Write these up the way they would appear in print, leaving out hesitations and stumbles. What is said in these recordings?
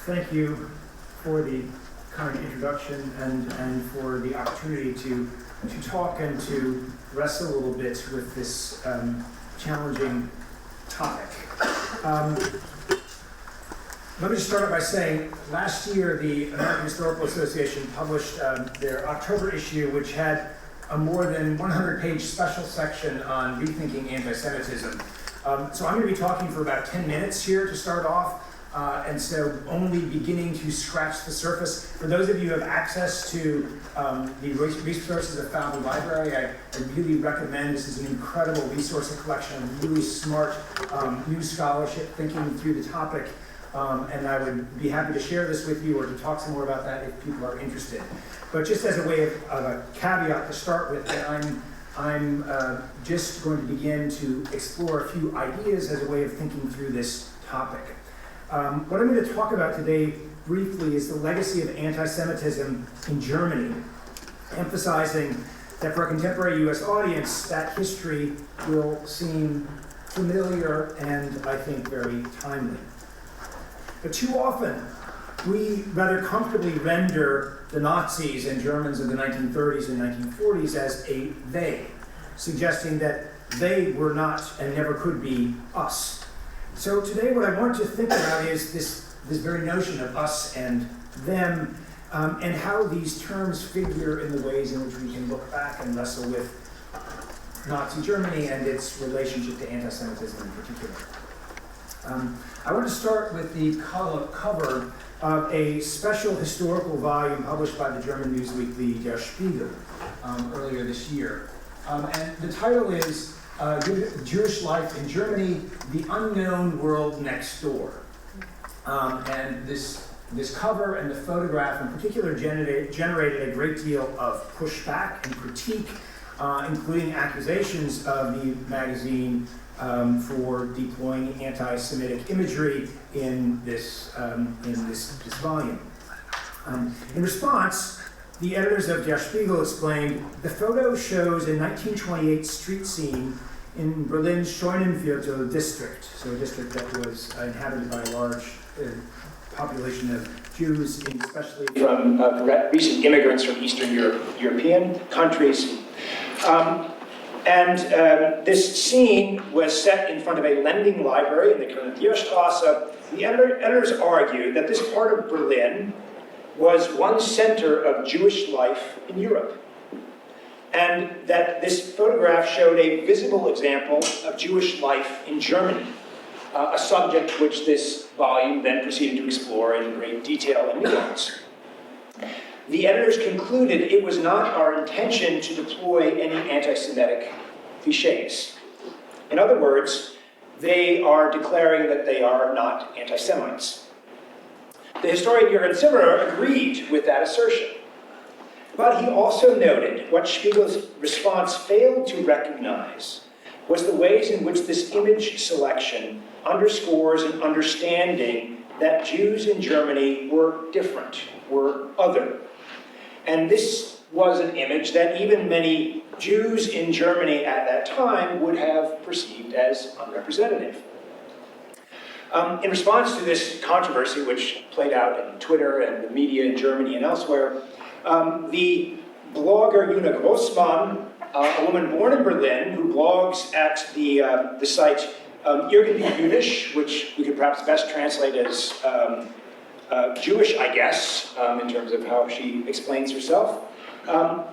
Thank you for the kind introduction and for the opportunity to talk and to wrestle a little bit with this challenging topic. Let me just start out by saying, last year the American Historical Association published their October issue, which had a more than 100-page special section on rethinking anti-Semitism. So I'm going to be talking for about 10 minutes here to start off, and so only beginning to scratch the surface. For those of you who have access to the resources of Foundry Library, I really recommend. This is an incredible resource and collection of really smart new scholarship thinking through the topic. And I would be happy to share this with you or to talk some more about that if people are interested. But just as a way of a caveat to start with, I'm just going to begin to explore a few ideas as a way of thinking through this topic. What I'm going to talk about today briefly is the legacy of anti-Semitism in Germany, emphasizing that for a contemporary US audience, that history will seem familiar and I think very timely. But too often, we rather comfortably render the Nazis and Germans of the 1930s and 1940s as a they, suggesting that they were not and never could be us. So today what I want to think about is this very notion of us and them, and how these terms figure in the ways in which we can look back and wrestle with Nazi Germany and its relationship to anti-Semitism in particular. I want to start with the cover of a special historical volume published by the German newsweekly Der Spiegel earlier this year. And the title is Jewish Life in Germany, The Unknown World Next Door. And this cover and the photograph in particular generated a great deal of pushback and critique, including accusations of the magazine for deploying anti-Semitic imagery in this volume. In response, the editors of Der Spiegel explained, the photo shows a 1928 street scene in Berlin's Scheunenviertel district, so a district that was inhabited by a large population of Jews, especially from recent immigrants from Eastern European countries. This scene was set in front of a lending library in the Königstraße. The editors argued that this part of Berlin was one center of Jewish life in Europe, and that this photograph showed a visible example of Jewish life in Germany, a subject which this volume then proceeded to explore in great detail and nuance. The editors concluded it was not our intention to deploy any anti-Semitic cliches. In other words, they are declaring that they are not anti-Semites. The historian Jürgen Zimmerer agreed with that assertion. But he also noted what Spiegel's response failed to recognize was the ways in which this image selection underscores an understanding that Jews in Germany were different, were other. And this was an image that even many Jews in Germany at that time would have perceived as unrepresentative. In response to this controversy, which played out in Twitter and the media in Germany and elsewhere, the blogger Una Grossmann, a woman born in Berlin who blogs at the site Irgendwie Jüdisch, which we could perhaps best translate as Jewish, I guess, in terms of how she explains herself.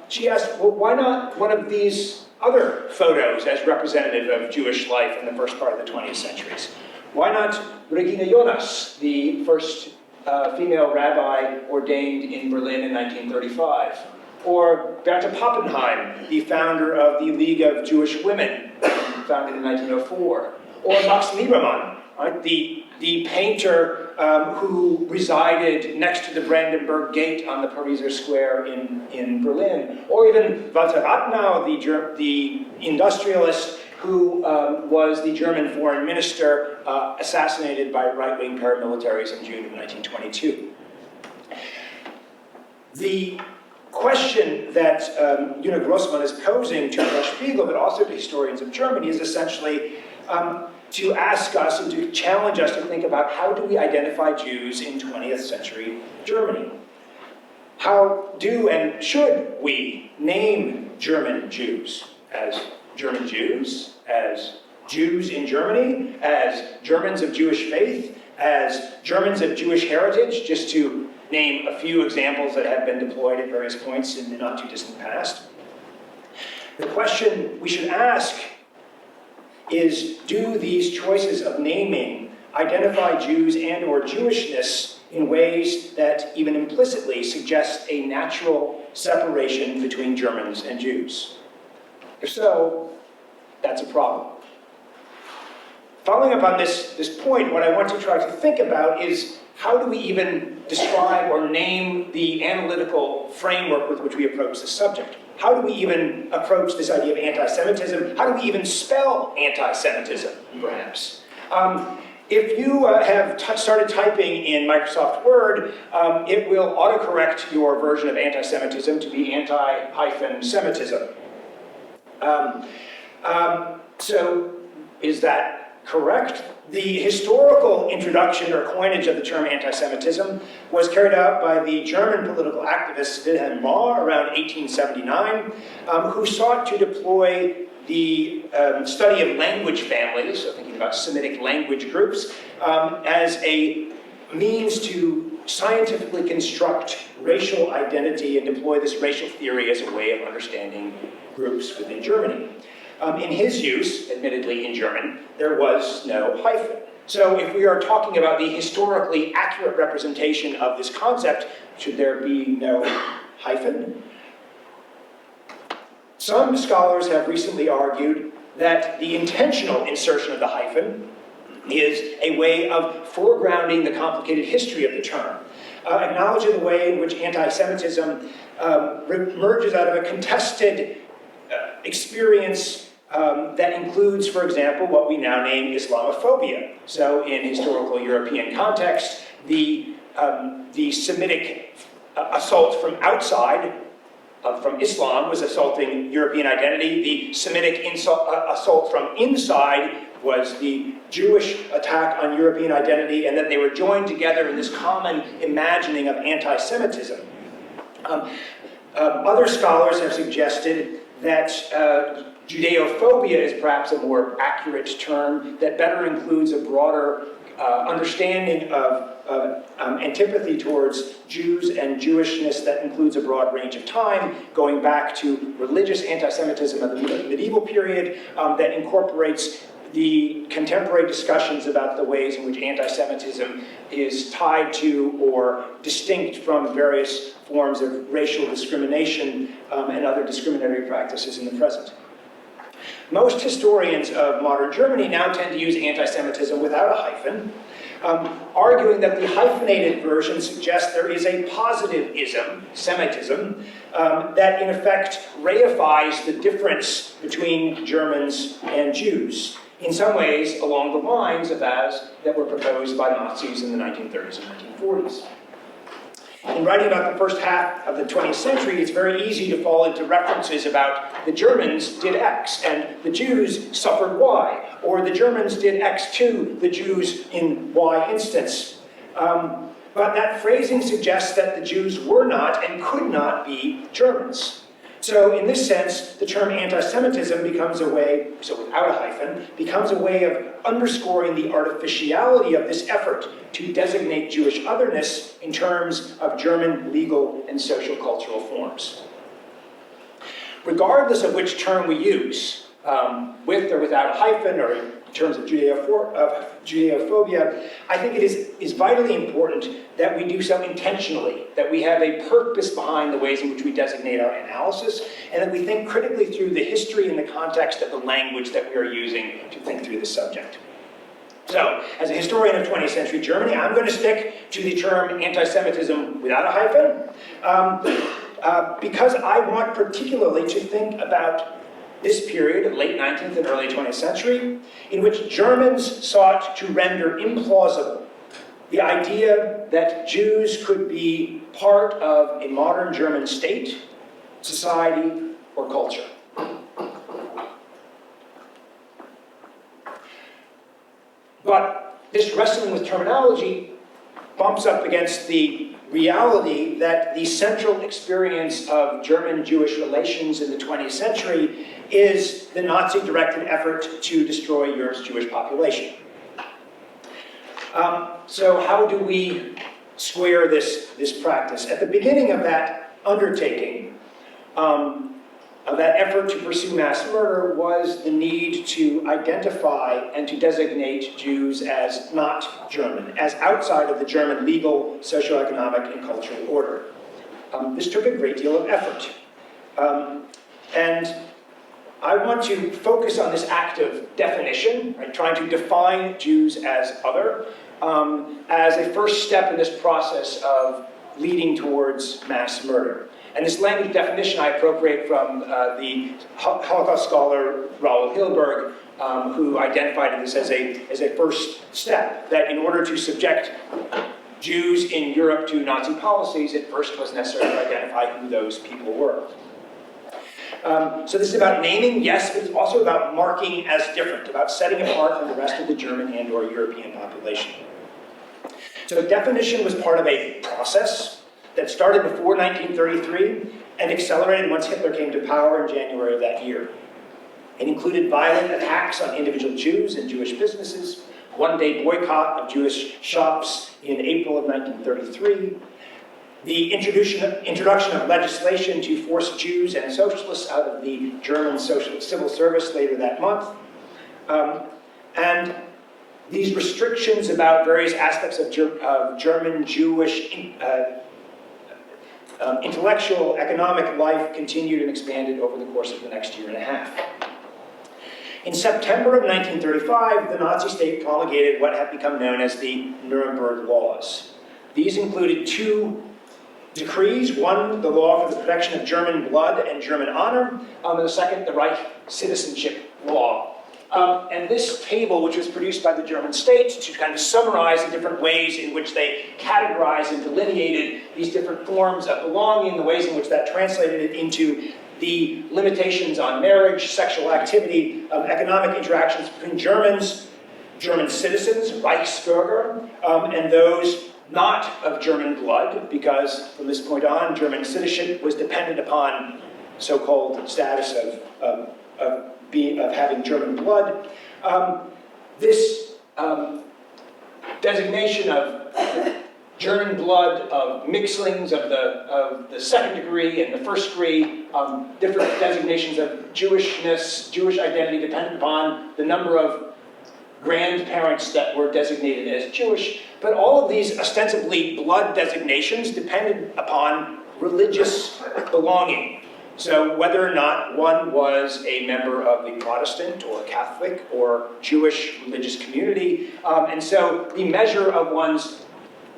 She asked, well, why not one of these other photos as representative of Jewish life in the first part of the 20th centuries? Why not Regina Jonas, the first female rabbi ordained in Berlin in 1935? Or Berta Pappenheim, the founder of the League of Jewish Women, founded in 1904? Or Max Liebermann, right, the painter who resided next to the Brandenburg Gate on the Pariser Square in Berlin? Or even Walter Rathenau, the industrialist who was the German foreign minister assassinated by right-wing paramilitaries in June of 1922. The question that Una Grossmann is posing to Der Spiegel, but also to historians of Germany, is essentially, to ask us and to challenge us to think about how do we identify Jews in 20th century Germany? How do and should we name German Jews as German Jews, as Jews in Germany, as Germans of Jewish faith, as Germans of Jewish heritage, just to name a few examples that have been deployed at various points in the not too distant past? The question we should ask is, do these choices of naming identify Jews and or Jewishness in ways that even implicitly suggest a natural separation between Germans and Jews? If so, that's a problem. Following up on this point, what I want to try to think about is how do we even describe or name the analytical framework with which we approach this subject? How do we even approach this idea of anti-Semitism? How do we even spell anti-Semitism, perhaps? If you have started typing in Microsoft Word, it will autocorrect your version of anti-Semitism to be anti-Semitism. So is that correct? The historical introduction or coinage of the term anti-Semitism was carried out by the German political activist Wilhelm Marr around 1879, who sought to deploy the study of language families, so thinking about Semitic language groups, as a means to scientifically construct racial identity and deploy this racial theory as a way of understanding groups within Germany. In his use, admittedly in German, there was no hyphen. So if we are talking about the historically accurate representation of this concept, should there be no hyphen? Some scholars have recently argued that the intentional insertion of the hyphen is a way of foregrounding the complicated history of the term, acknowledging the way in which anti-Semitism emerges out of a contested experience that includes, for example, what we now name Islamophobia. So in historical European context, the Semitic assault from outside, from Islam, was assaulting European identity. The Semitic assault from inside was the Jewish attack on European identity, and that they were joined together in this common imagining of anti-Semitism. Other scholars have suggested that Judeophobia is perhaps a more accurate term that better includes a broader understanding of antipathy towards Jews and Jewishness that includes a broad range of time, going back to religious anti-Semitism of the medieval period, that incorporates the contemporary discussions about the ways in which anti-Semitism is tied to or distinct from various forms of racial discrimination and other discriminatory practices in the present. Most historians of modern Germany now tend to use anti-Semitism without a hyphen, arguing that the hyphenated version suggests there is a positive ism, Semitism, that in effect reifies the difference between Germans and Jews, in some ways along the lines of as that were proposed by Nazis in the 1930s and 1940s. In writing about the first half of the 20th century, it's very easy to fall into references about the Germans did X and the Jews suffered Y, or the Germans did X to the Jews in Y instance. But that phrasing suggests that the Jews were not and could not be Germans. So in this sense, the term anti-Semitism becomes a way, so without a hyphen, becomes a way of underscoring the artificiality of this effort to designate Jewish otherness in terms of German legal and social cultural forms. Regardless of which term we use, with or without a hyphen, or in terms of Judeophobia, I think it is vitally important that we do so intentionally, that we have a purpose behind the ways in which we designate our analysis, and that we think critically through the history and the context of the language that we are using to think through the subject. So, as a historian of 20th century Germany, I'm going to stick to the term anti-Semitism without a hyphen, because I want particularly to think about this period, late 19th and early 20th century, in which Germans sought to render implausible the idea that Jews could be part of a modern German state, society, or culture. But this wrestling with terminology bumps up against the reality that the central experience of German-Jewish relations in the 20th century is the Nazi-directed effort to destroy Europe's Jewish population. So how do we square this practice? At the beginning of that undertaking, of that effort to pursue mass murder, was the need to identify and to designate Jews as not German, as outside of the German legal, socioeconomic, and cultural order. This took a great deal of effort. And I want to focus on this act of definition, right, trying to define Jews as other, as a first step in this process of leading towards mass murder. And this language definition I appropriate from the Holocaust scholar Raoul Hilberg, who identified this as a first step, that in order to subject Jews in Europe to Nazi policies, it first was necessary to identify who those people were. So this is about naming, yes, but it's also about marking as different, about setting apart from the rest of the German and or European population. So definition was part of a process that started before 1933 and accelerated once Hitler came to power in January of that year. It included violent attacks on individual Jews and Jewish businesses, one-day boycott of Jewish shops in April of 1933, the introduction of legislation to force Jews and socialists out of the German civil service later that month, and these restrictions about various aspects of German Jewish intellectual, economic life continued and expanded over the course of the next year and a half. In September of 1935, the Nazi state promulgated what had become known as the Nuremberg Laws. These included two decrees: one, the law for the protection of German blood and German honor, and the second, the Reich citizenship law. And this table, which was produced by the German state to kind of summarize the different ways in which they categorized and delineated these different forms of belonging, the ways in which that translated it into the limitations on marriage, sexual activity, economic interactions between Germans, German citizens, Reichsbürger, and those not of German blood, because from this point on, German citizenship was dependent upon so-called status of having German blood. This designation of German blood, of mixlings of the second degree and the first degree, different designations of Jewishness, Jewish identity dependent upon the number of grandparents that were designated as Jewish, but all of these ostensibly blood designations depended upon religious belonging. So whether or not one was a member of the Protestant or Catholic or Jewish religious community, and so the measure of one's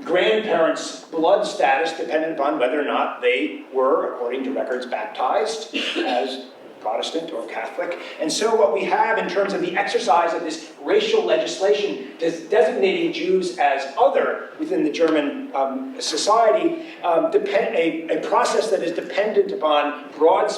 grandparents' blood status depended upon whether or not they were, according to records, baptized as Protestant or Catholic. And so what we have in terms of the exercise of this racial legislation designating Jews as other within the German society, a process that is dependent upon broad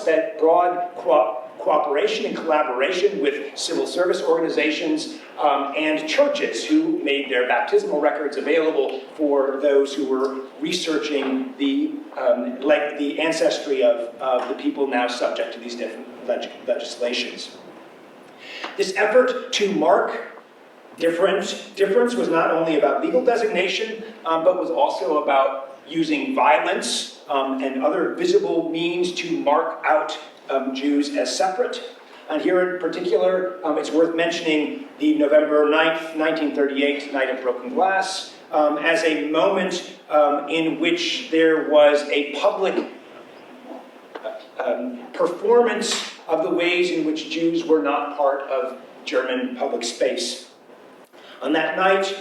cooperation and collaboration with civil service organizations and churches who made their baptismal records available for those who were researching the ancestry of the people now subject to these different legislations. This effort to mark difference was not only about legal designation, but was also about using violence and other visible means to mark out Jews as separate. And here in particular, it's worth mentioning the November 9th, 1938 Night of Broken Glass as a moment in which there was a public performance of the ways in which Jews were not part of German public space. On that night,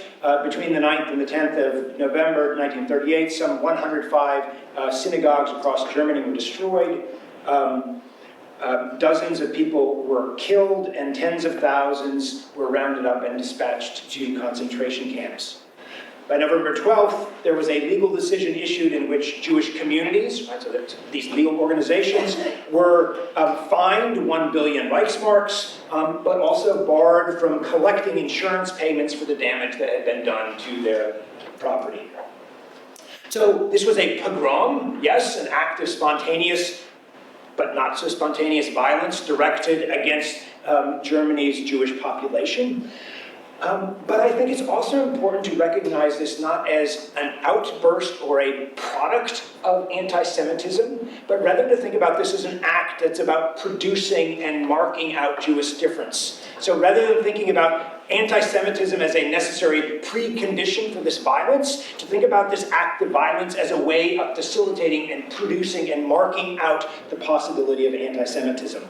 between the 9th and the 10th of November 1938, some 105 synagogues across Germany were destroyed. Dozens of people were killed, and tens of thousands were rounded up and dispatched to concentration camps. By November 12th, there was a legal decision issued in which Jewish communities, right, so that these legal organizations, were fined 1 billion Reichsmarks, but also barred from collecting insurance payments for the damage that had been done to their property. So this was a pogrom, yes, an act of spontaneous, but not so spontaneous violence directed against Germany's Jewish population. But I think it's also important to recognize this not as an outburst or a product of anti-Semitism, but rather to think about this as an act that's about producing and marking out Jewish difference. So rather than thinking about anti-Semitism as a necessary precondition for this violence, to think about this act of violence as a way of facilitating and producing and marking out the possibility of anti-Semitism.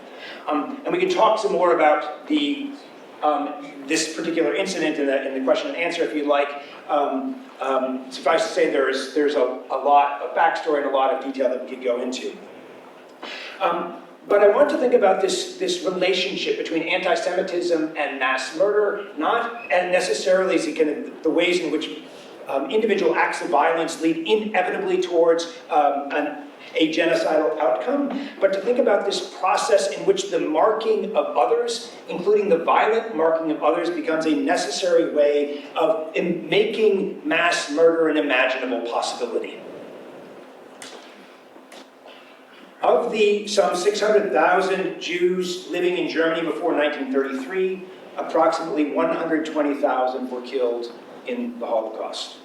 And we can talk some more about this particular incident in the question and answer if you'd like. Suffice to say there's a lot of backstory and a lot of detail that we could go into. But I want to think about this relationship between anti-Semitism and mass murder, not necessarily as kind of the ways in which individual acts of violence lead inevitably towards a genocidal outcome, but to think about this process in which the marking of others, including the violent marking of others, becomes a necessary way of making mass murder an imaginable possibility. Of the some 600,000 Jews living in Germany before 1933, approximately 120,000 were killed in the Holocaust.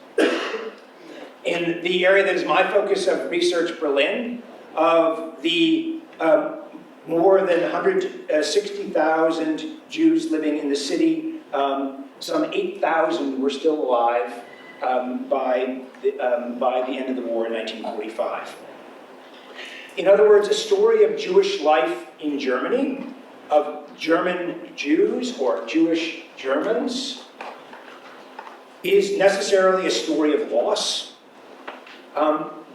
In the area that is my focus of research, Berlin, of the more than 160,000 Jews living in the city, some 8,000 were still alive by the end of the war in 1945. In other words, a story of Jewish life in Germany, of German Jews or Jewish Germans, is necessarily a story of loss.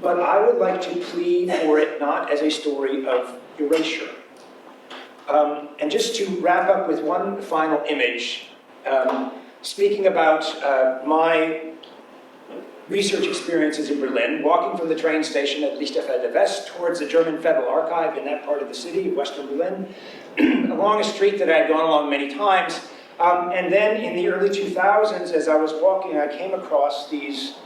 But I would like to plead for it not as a story of erasure. And just to wrap up with one final image, speaking about my research experiences in Berlin, walking from the train station at Lichterfelde West towards the German Federal Archive in that part of the city, Western Berlin, along a street that I had gone along many times. And then in the early 2000s, as I was walking, I came across these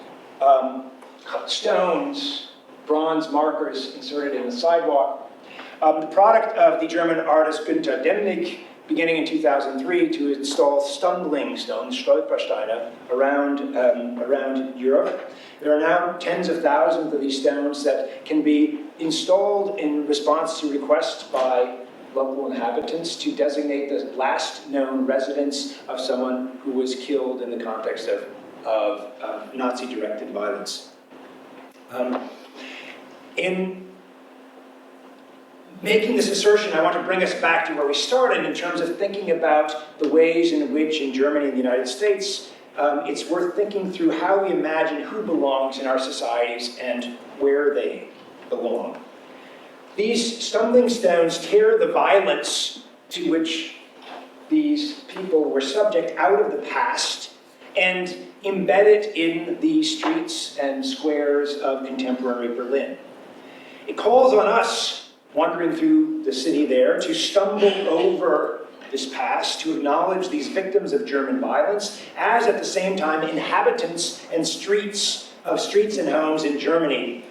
stones, bronze markers inserted in the sidewalk. The product of the German artist Günther Demnig, beginning in 2003, to install stumbling stones, Stolpersteine, around Europe. There are now tens of thousands of these stones that can be installed in response to requests by local inhabitants to designate the last known residence of someone who was killed in the context of Nazi-directed violence. In making this assertion, I want to bring us back to where we started in terms of thinking about the ways in which in Germany and the United States, it's worth thinking through how we imagine who belongs in our societies and where they belong. These stumbling stones tear the violence to which these people were subject out of the past and embed it in the streets and squares of contemporary Berlin. It calls on us, wandering through the city there, to stumble over this past, to acknowledge these victims of German violence, as at the same time inhabitants and streets and homes in Germany.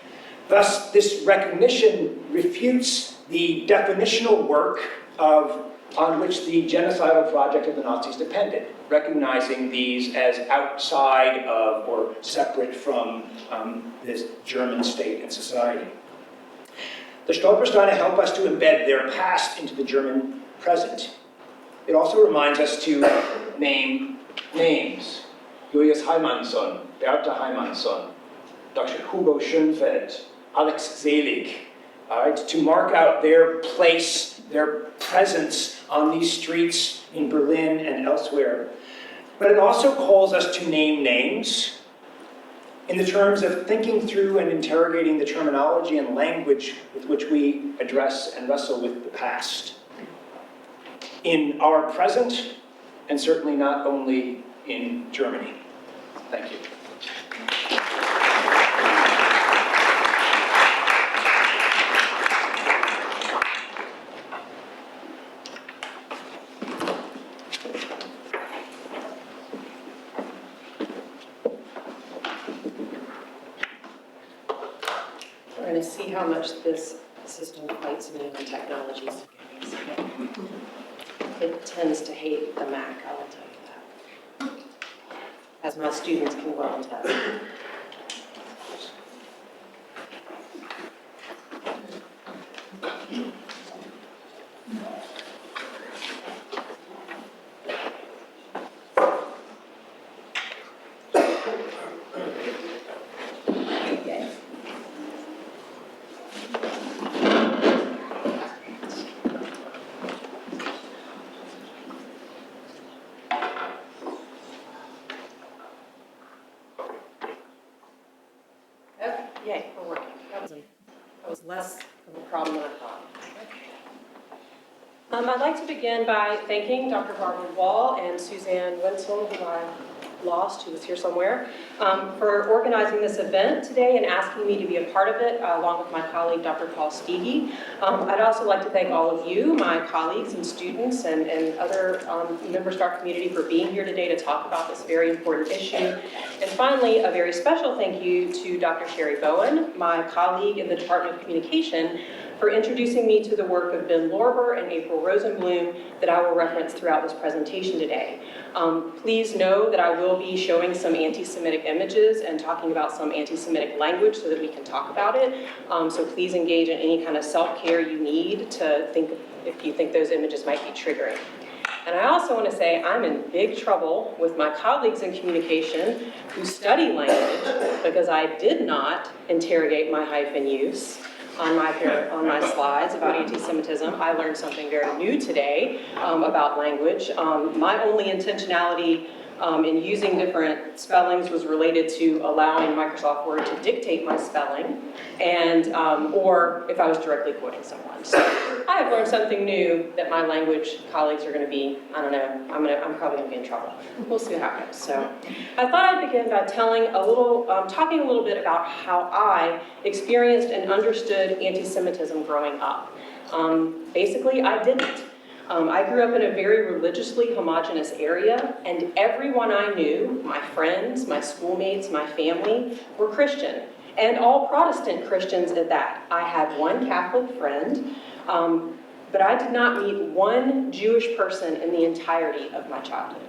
Thus, this recognition refutes the definitional work on which the genocidal project of the Nazis depended, recognizing these as outside of or separate from this German state and society. The Stolpersteine help us to embed their past into the German present. It also reminds us to name names. Julius Heimannsson, Bertha Heimannsson, Dr. Hugo Schönfeld, Alex Selig, to mark out their place, their presence on these streets in Berlin and elsewhere. But it also calls us to name names in the terms of thinking through and interrogating the terminology and language with which we address and wrestle with the past. In our present, and certainly not only in Germany. Thank you. much this system fights me on technology. It tends to hate the Mac, I will tell you that. As my students can well attest. Yay, we're working. That was less of a problem than I thought. I'd like to begin by thanking Dr. Barbara Wall and Suzanne Wenzel, who I lost, who was here somewhere, for organizing this event today and asking me to be a part of it, along with my colleague, Dr. Paul Steege. I'd also like to thank all of you, my colleagues and students and other members of our community for being here today to talk about this very important issue. And finally, a very special thank you to Dr. Sherry Bowen, my colleague in the Department of Communication, for introducing me to the work of Ben Lorber and April Rosenblum that I will reference throughout this presentation today. Please know that I will be showing some anti-Semitic images and talking about some anti-Semitic language so that we can talk about it. So please engage in any kind of self-care you need to think if you think those images might be triggering. And I also want to say I'm in big trouble with my colleagues in communication who study language because I did not interrogate my hyphen use on my slides about anti-Semitism. I learned something very new today about language. My only intentionality in using different spellings was related to allowing Microsoft Word to dictate my spelling, and or if I was directly quoting someone. So I have learned something new that my language colleagues are going to be, I don't know, I'm probably going to be in trouble. We'll see what happens. So I thought I'd begin by talking a little bit about how I experienced and understood anti-Semitism growing up. Basically, I didn't. I grew up in a very religiously homogenous area, and everyone I knew, my friends, my schoolmates, my family, were Christian, and all Protestant Christians at that. I had one Catholic friend, but I did not meet one Jewish person in the entirety of my childhood.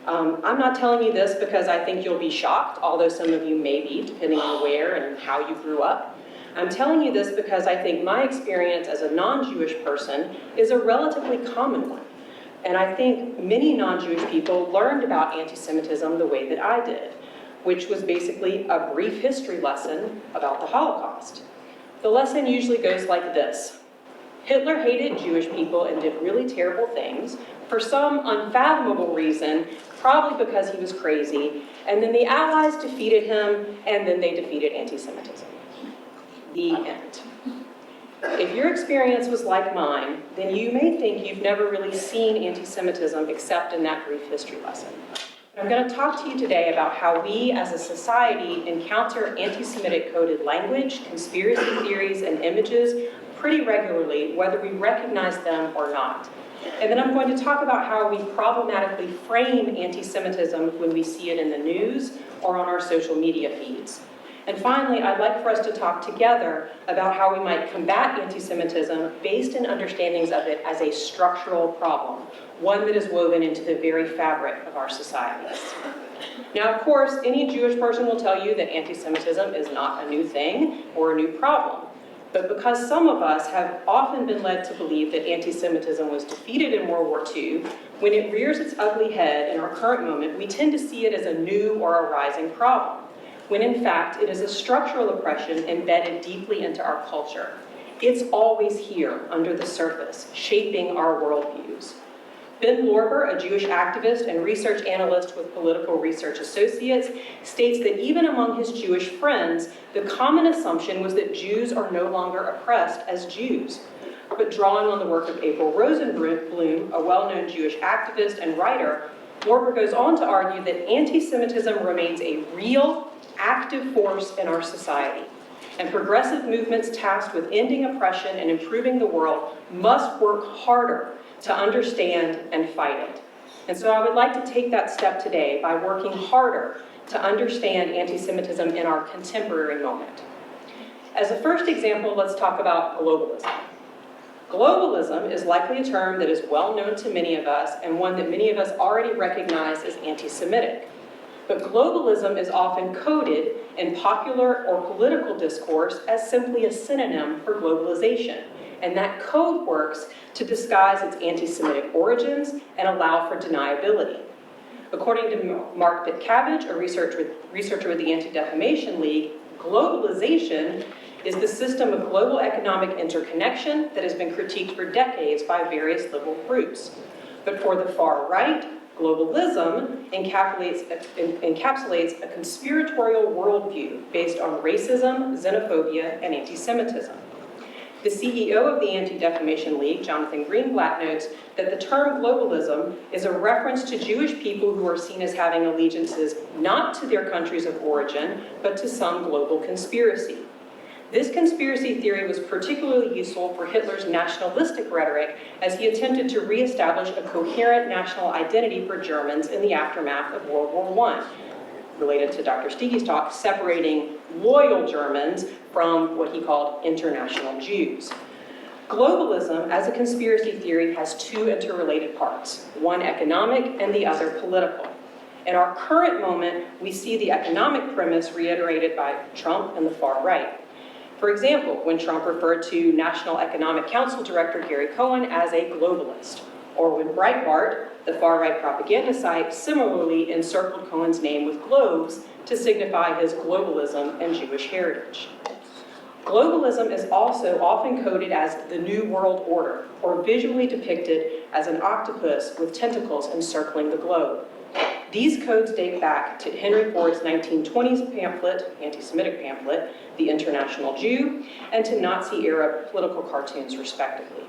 I'm not telling you this because I think you'll be shocked, although some of you may be, depending on where and how you grew up. I'm telling you this because I think my experience as a non-Jewish person is a relatively common one. And I think many non-Jewish people learned about anti-Semitism the way that I did, which was basically a brief history lesson about the Holocaust. The lesson usually goes like this. Hitler hated Jewish people and did really terrible things for some unfathomable reason, probably because he was crazy, and then the Allies defeated him, and then they defeated anti-Semitism. The end. If your experience was like mine, then you may think you've never really seen anti-Semitism except in that brief history lesson. I'm going to talk to you today about how we as a society encounter anti-Semitic coded language, conspiracy theories, and images pretty regularly, whether we recognize them or not. And then I'm going to talk about how we problematically frame anti-Semitism when we see it in the news or on our social media feeds. And finally, I'd like for us to talk together about how we might combat anti-Semitism based in understandings of it as a structural problem, one that is woven into the very fabric of our societies. Now, of course, any Jewish person will tell you that anti-Semitism is not a new thing or a new problem. But because some of us have often been led to believe that anti-Semitism was defeated in World War II, when it rears its ugly head in our current moment, we tend to see it as a new or a rising problem, when in fact it is a structural oppression embedded deeply into our culture. It's always here, under the surface, shaping our worldviews. Ben Lorber, a Jewish activist and research analyst with Political Research Associates, states that even among his Jewish friends, the common assumption was that Jews are no longer oppressed as Jews. But drawing on the work of April Rosenblum, a well-known Jewish activist and writer, Lorber goes on to argue that anti-Semitism remains a real, active force in our society, and progressive movements tasked with ending oppression and improving the world must work harder to understand and fight it. And so I would like to take that step today by working harder to understand anti-Semitism in our contemporary moment. As a first example, let's talk about globalism. Globalism is likely a term that is well known to many of us and one that many of us already recognize as anti-Semitic. But globalism is often coded in popular or political discourse as simply a synonym for globalization. And that code works to disguise its anti-Semitic origins and allow for deniability. According to Mark Pitcabbage, a researcher with the Anti-Defamation League, globalization is the system of global economic interconnection that has been critiqued for decades by various liberal groups. But for the far right, globalism encapsulates a conspiratorial worldview based on racism, xenophobia, and anti-Semitism. The CEO of the Anti-Defamation League, Jonathan Greenblatt, notes that the term globalism is a reference to Jewish people who are seen as having allegiances not to their countries of origin, but to some global conspiracy. This conspiracy theory was particularly useful for Hitler's nationalistic rhetoric as he attempted to reestablish a coherent national identity for Germans in the aftermath of World War I. Related to Dr. Stigie's talk, separating loyal Germans from what he called international Jews. Globalism, as a conspiracy theory, has two interrelated parts, one economic and the other political. In our current moment, we see the economic premise reiterated by Trump and the far right. For example, when Trump referred to National Economic Council Director Gary Cohn as a globalist, or when Breitbart, the far-right propaganda site, similarly encircled Cohen's name with globes to signify his globalism and Jewish heritage. Globalism is also often coded as the New World Order, or visually depicted as an octopus with tentacles encircling the globe. These codes date back to Henry Ford's 1920s pamphlet, anti-Semitic pamphlet, The International Jew, and to Nazi-era political cartoons, respectively.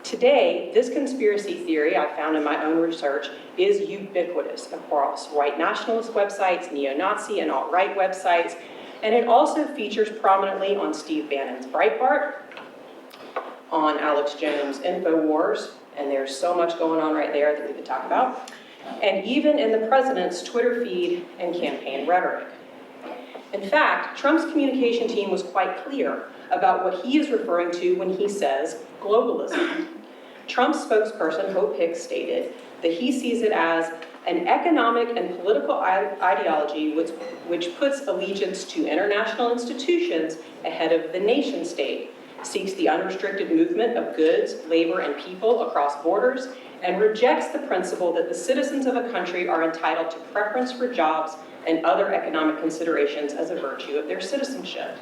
Today, this conspiracy theory, I found in my own research, is ubiquitous across white nationalist websites, neo-Nazi and alt-right websites, and it also features prominently on Steve Bannon's Breitbart, on Alex Jones' InfoWars, and there's so much going on right there that we could talk about, and even in the president's Twitter feed and campaign rhetoric. In fact, Trump's communication team was quite clear about what he is referring to when he says globalism. Trump's spokesperson, Hope Hicks, stated that he sees it as an economic and political ideology which puts allegiance to international institutions ahead of the nation state, seeks the unrestricted movement of goods, labor, and people across borders, and rejects the principle that the citizens of a country are entitled to preference for jobs and other economic considerations as a virtue of their citizenship.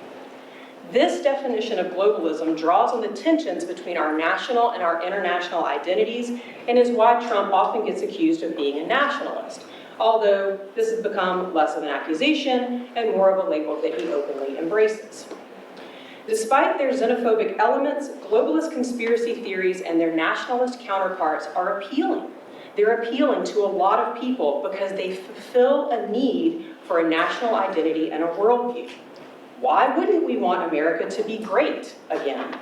This definition of globalism draws on the tensions between our national and our international identities and is why Trump often gets accused of being a nationalist, although this has become less of an accusation and more of a label that he openly embraces. Despite their xenophobic elements, globalist conspiracy theories and their nationalist counterparts are appealing. They're appealing to a lot of people because they fulfill a need for a national identity and a worldview. Why wouldn't we want America to be great again?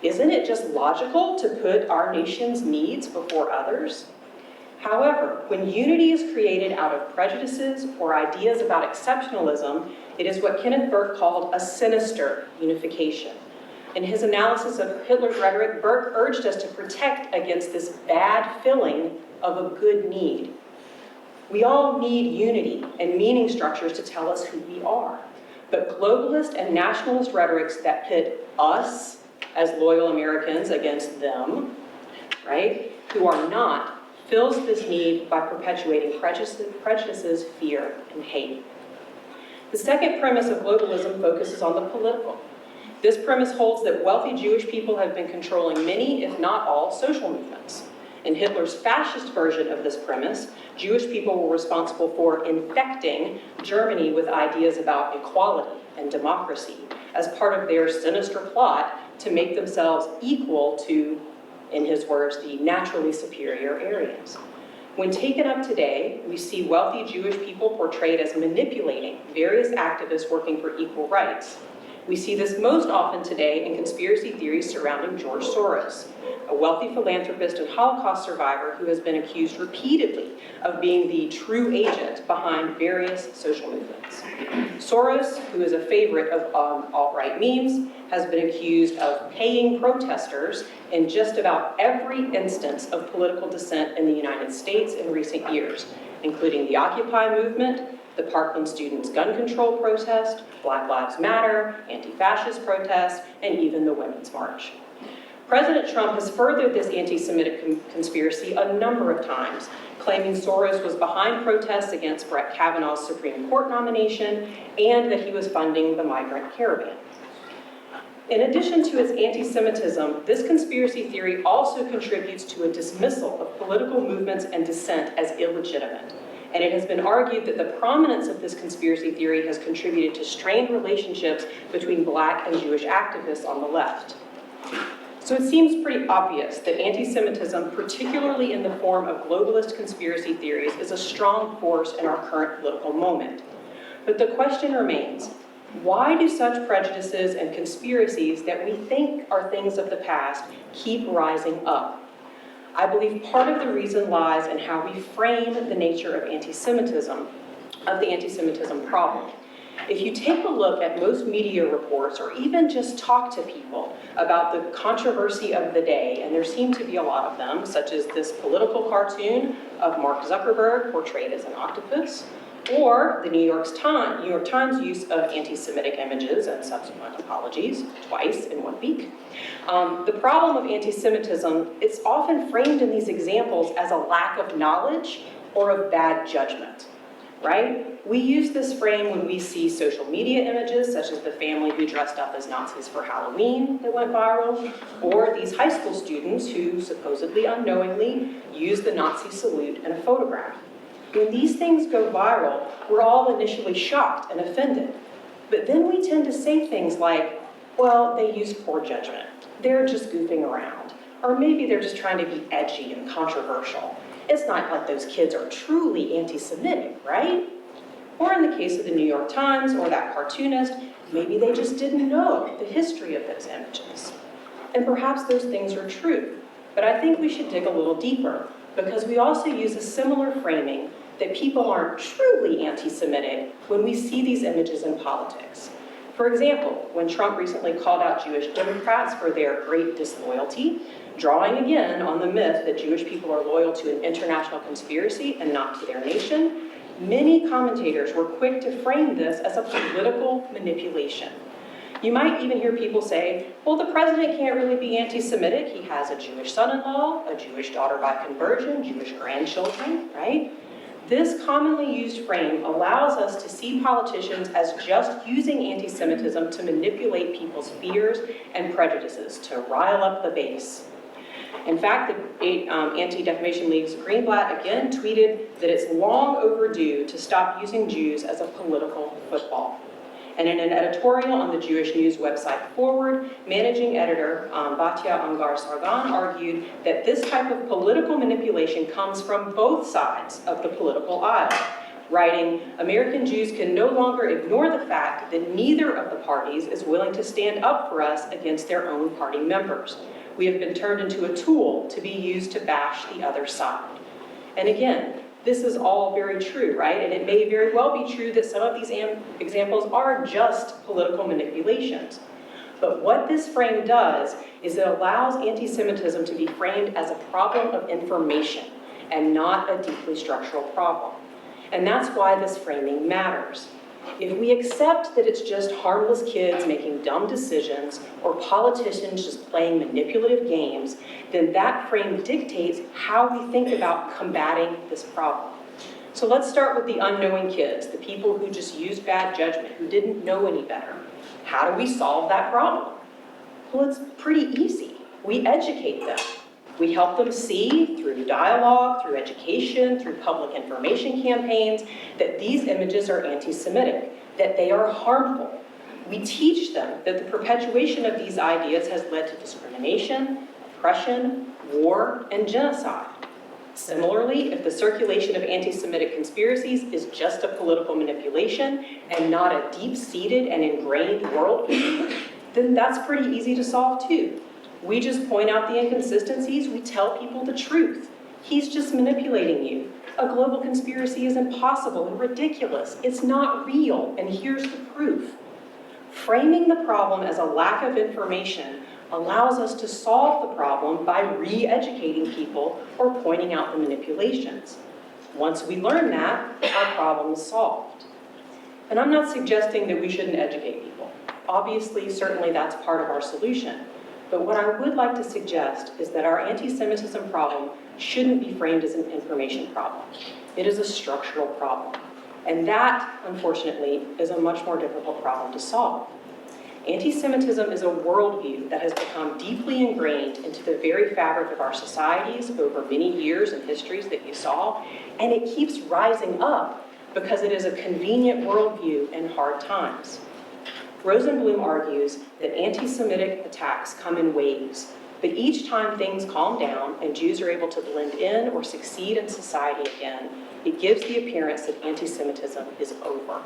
Isn't it just logical to put our nation's needs before others? However, when unity is created out of prejudices or ideas about exceptionalism, it is what Kenneth Burke called a sinister unification. In his analysis of Hitler's rhetoric, Burke urged us to protect against this bad filling of a good need. We all need unity and meaning structures to tell us who we are. But globalist and nationalist rhetorics that pit us as loyal Americans against them, right, who are not, fills this need by perpetuating prejudices, fear, and hate. The second premise of globalism focuses on the political. This premise holds that wealthy Jewish people have been controlling many, if not all, social movements. In Hitler's fascist version of this premise, Jewish people were responsible for infecting Germany with ideas about equality and democracy as part of their sinister plot to make themselves equal to, in his words, the naturally superior Aryans. When taken up today, we see wealthy Jewish people portrayed as manipulating various activists working for equal rights. We see this most often today in conspiracy theories surrounding George Soros, a wealthy philanthropist and Holocaust survivor who has been accused repeatedly of being the true agent behind various social movements. Soros, who is a favorite of alt-right memes, has been accused of paying protesters in just about every instance of political dissent in the United States in recent years, including the Occupy movement, the Parkland students' gun control protest, Black Lives Matter, anti-fascist protests, and even the Women's March. President Trump has furthered this anti-Semitic conspiracy a number of times, claiming Soros was behind protests against Brett Kavanaugh's Supreme Court nomination and that he was funding the migrant caravan. In addition to its anti-Semitism, this conspiracy theory also contributes to a dismissal of political movements and dissent as illegitimate. And it has been argued that the prominence of this conspiracy theory has contributed to strained relationships between Black and Jewish activists on the left. So it seems pretty obvious that anti-Semitism, particularly in the form of globalist conspiracy theories, is a strong force in our current political moment. But the question remains, why do such prejudices and conspiracies that we think are things of the past keep rising up? I believe part of the reason lies in how we frame the nature of anti-Semitism, of the anti-Semitism problem. If you take a look at most media reports or even just talk to people about the controversy of the day, and there seem to be a lot of them, such as this political cartoon of Mark Zuckerberg portrayed as an octopus, or the New York Times use of anti-Semitic images and subsequent apologies twice in 1 week. The problem of anti-Semitism, it's often framed in these examples as a lack of knowledge or of bad judgment, right? We use this frame when we see social media images, such as the family who dressed up as Nazis for Halloween that went viral, or these high school students who supposedly unknowingly used the Nazi salute in a photograph. When these things go viral, we're all initially shocked and offended. But then we tend to say things like, well, they used poor judgment. They're just goofing around. Or maybe they're just trying to be edgy and controversial. It's not like those kids are truly anti-Semitic, right? Or in the case of the New York Times or that cartoonist, maybe they just didn't know the history of those images. And perhaps those things are true. But I think we should dig a little deeper, because we also use a similar framing that people aren't truly anti-Semitic when we see these images in politics. For example, when Trump recently called out Jewish Democrats for their great disloyalty, drawing again on the myth that Jewish people are loyal to an international conspiracy and not to their nation, many commentators were quick to frame this as a political manipulation. You might even hear people say, well, the president can't really be anti-Semitic. He has a Jewish son-in-law, a Jewish daughter by conversion, Jewish grandchildren, right? This commonly used frame allows us to see politicians as just using anti-Semitism to manipulate people's fears and prejudices, to rile up the base. In fact, the Anti-Defamation League's Greenblatt again tweeted that it's long overdue to stop using Jews as a political football. And in an editorial on the Jewish news website Forward, managing editor Batya Ungar-Sargon argued that this type of political manipulation comes from both sides of the political aisle, writing, American Jews can no longer ignore the fact that neither of the parties is willing to stand up for us against their own party members. We have been turned into a tool to be used to bash the other side. And again, this is all very true, right? And it may very well be true that some of these examples are just political manipulations. But what this frame does is it allows anti-Semitism to be framed as a problem of information and not a deeply structural problem. And that's why this framing matters. If we accept that it's just harmless kids making dumb decisions or politicians just playing manipulative games, then that frame dictates how we think about combating this problem. So let's start with the unknowing kids, the people who just used bad judgment, who didn't know any better. How do we solve that problem? Well, it's pretty easy. We educate them. We help them see, through dialogue, through education, through public information campaigns, that these images are anti-Semitic, that they are harmful. We teach them that the perpetuation of these ideas has led to discrimination, oppression, war, and genocide. Similarly, if the circulation of anti-Semitic conspiracies is just a political manipulation and not a deep-seated and ingrained worldview, then that's pretty easy to solve too. We just point out the inconsistencies, we tell people the truth. He's just manipulating you. A global conspiracy is impossible and ridiculous. It's not real, and here's the proof. Framing the problem as a lack of information allows us to solve the problem by re-educating people or pointing out the manipulations. Once we learn that, our problem is solved. And I'm not suggesting that we shouldn't educate people. Obviously, certainly that's part of our solution. But what I would like to suggest is that our anti-Semitism problem shouldn't be framed as an information problem. It is a structural problem. And that, unfortunately, is a much more difficult problem to solve. Anti-Semitism is a worldview that has become deeply ingrained into the very fabric of our societies over many years and histories that you saw, and it keeps rising up because it is a convenient worldview in hard times. Rosenblum argues that anti-Semitic attacks come in waves, but each time things calm down and Jews are able to blend in or succeed in society again, it gives the appearance that anti-Semitism is over.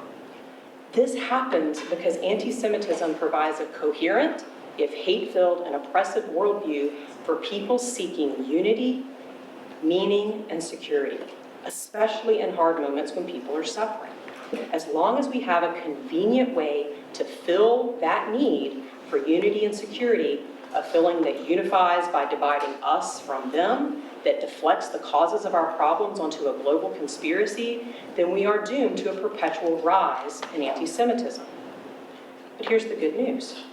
This happens because anti-Semitism provides a coherent, if hate-filled and oppressive worldview for people seeking unity, meaning, and security, especially in hard moments when people are suffering. As long as we have a convenient way to fill that need for unity and security, a filling that unifies by dividing us from them, that deflects the causes of our problems onto a global conspiracy, then we are doomed to a perpetual rise in anti-Semitism. But here's the good news.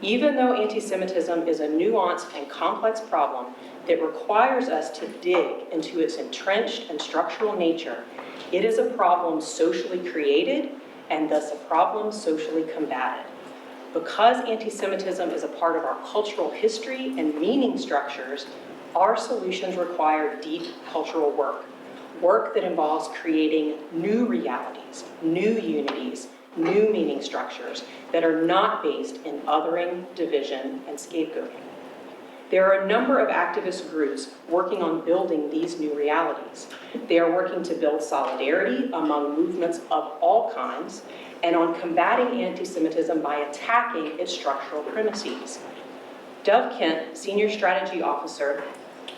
Even though anti-Semitism is a nuanced and complex problem that requires us to dig into its entrenched and structural nature, it is a problem socially created and thus a problem socially combated. Because anti-Semitism is a part of our cultural history and meaning structures, our solutions require deep cultural work that involves creating new realities, new unities, new meaning structures that are not based in othering, division, and scapegoating. There are a number of activist groups working on building these new realities. They are working to build solidarity among movements of all kinds and on combating anti-Semitism by attacking its structural premises. Dov Kent, Senior Strategy Officer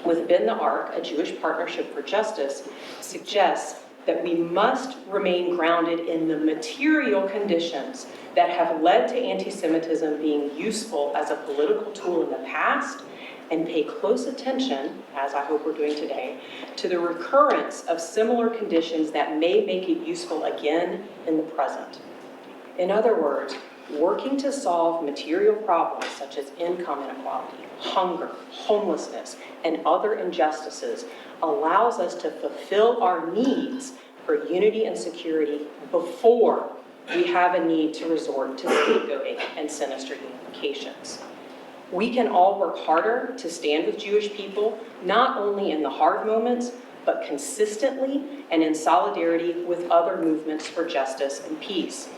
with Bend the Ark, a Jewish Partnership for Justice, suggests that we must remain grounded in the material conditions that have led to anti-Semitism being useful as a political tool in the past, and pay close attention, as I hope we're doing today, to the recurrence of similar conditions that may make it useful again in the present. In other words, working to solve material problems such as income inequality, hunger, homelessness, and other injustices allows us to fulfill our needs for unity and security before we have a need to resort to scapegoating and sinister unifications. We can all work harder to stand with Jewish people, not only in the hard moments, but consistently and in solidarity with other movements for justice and peace.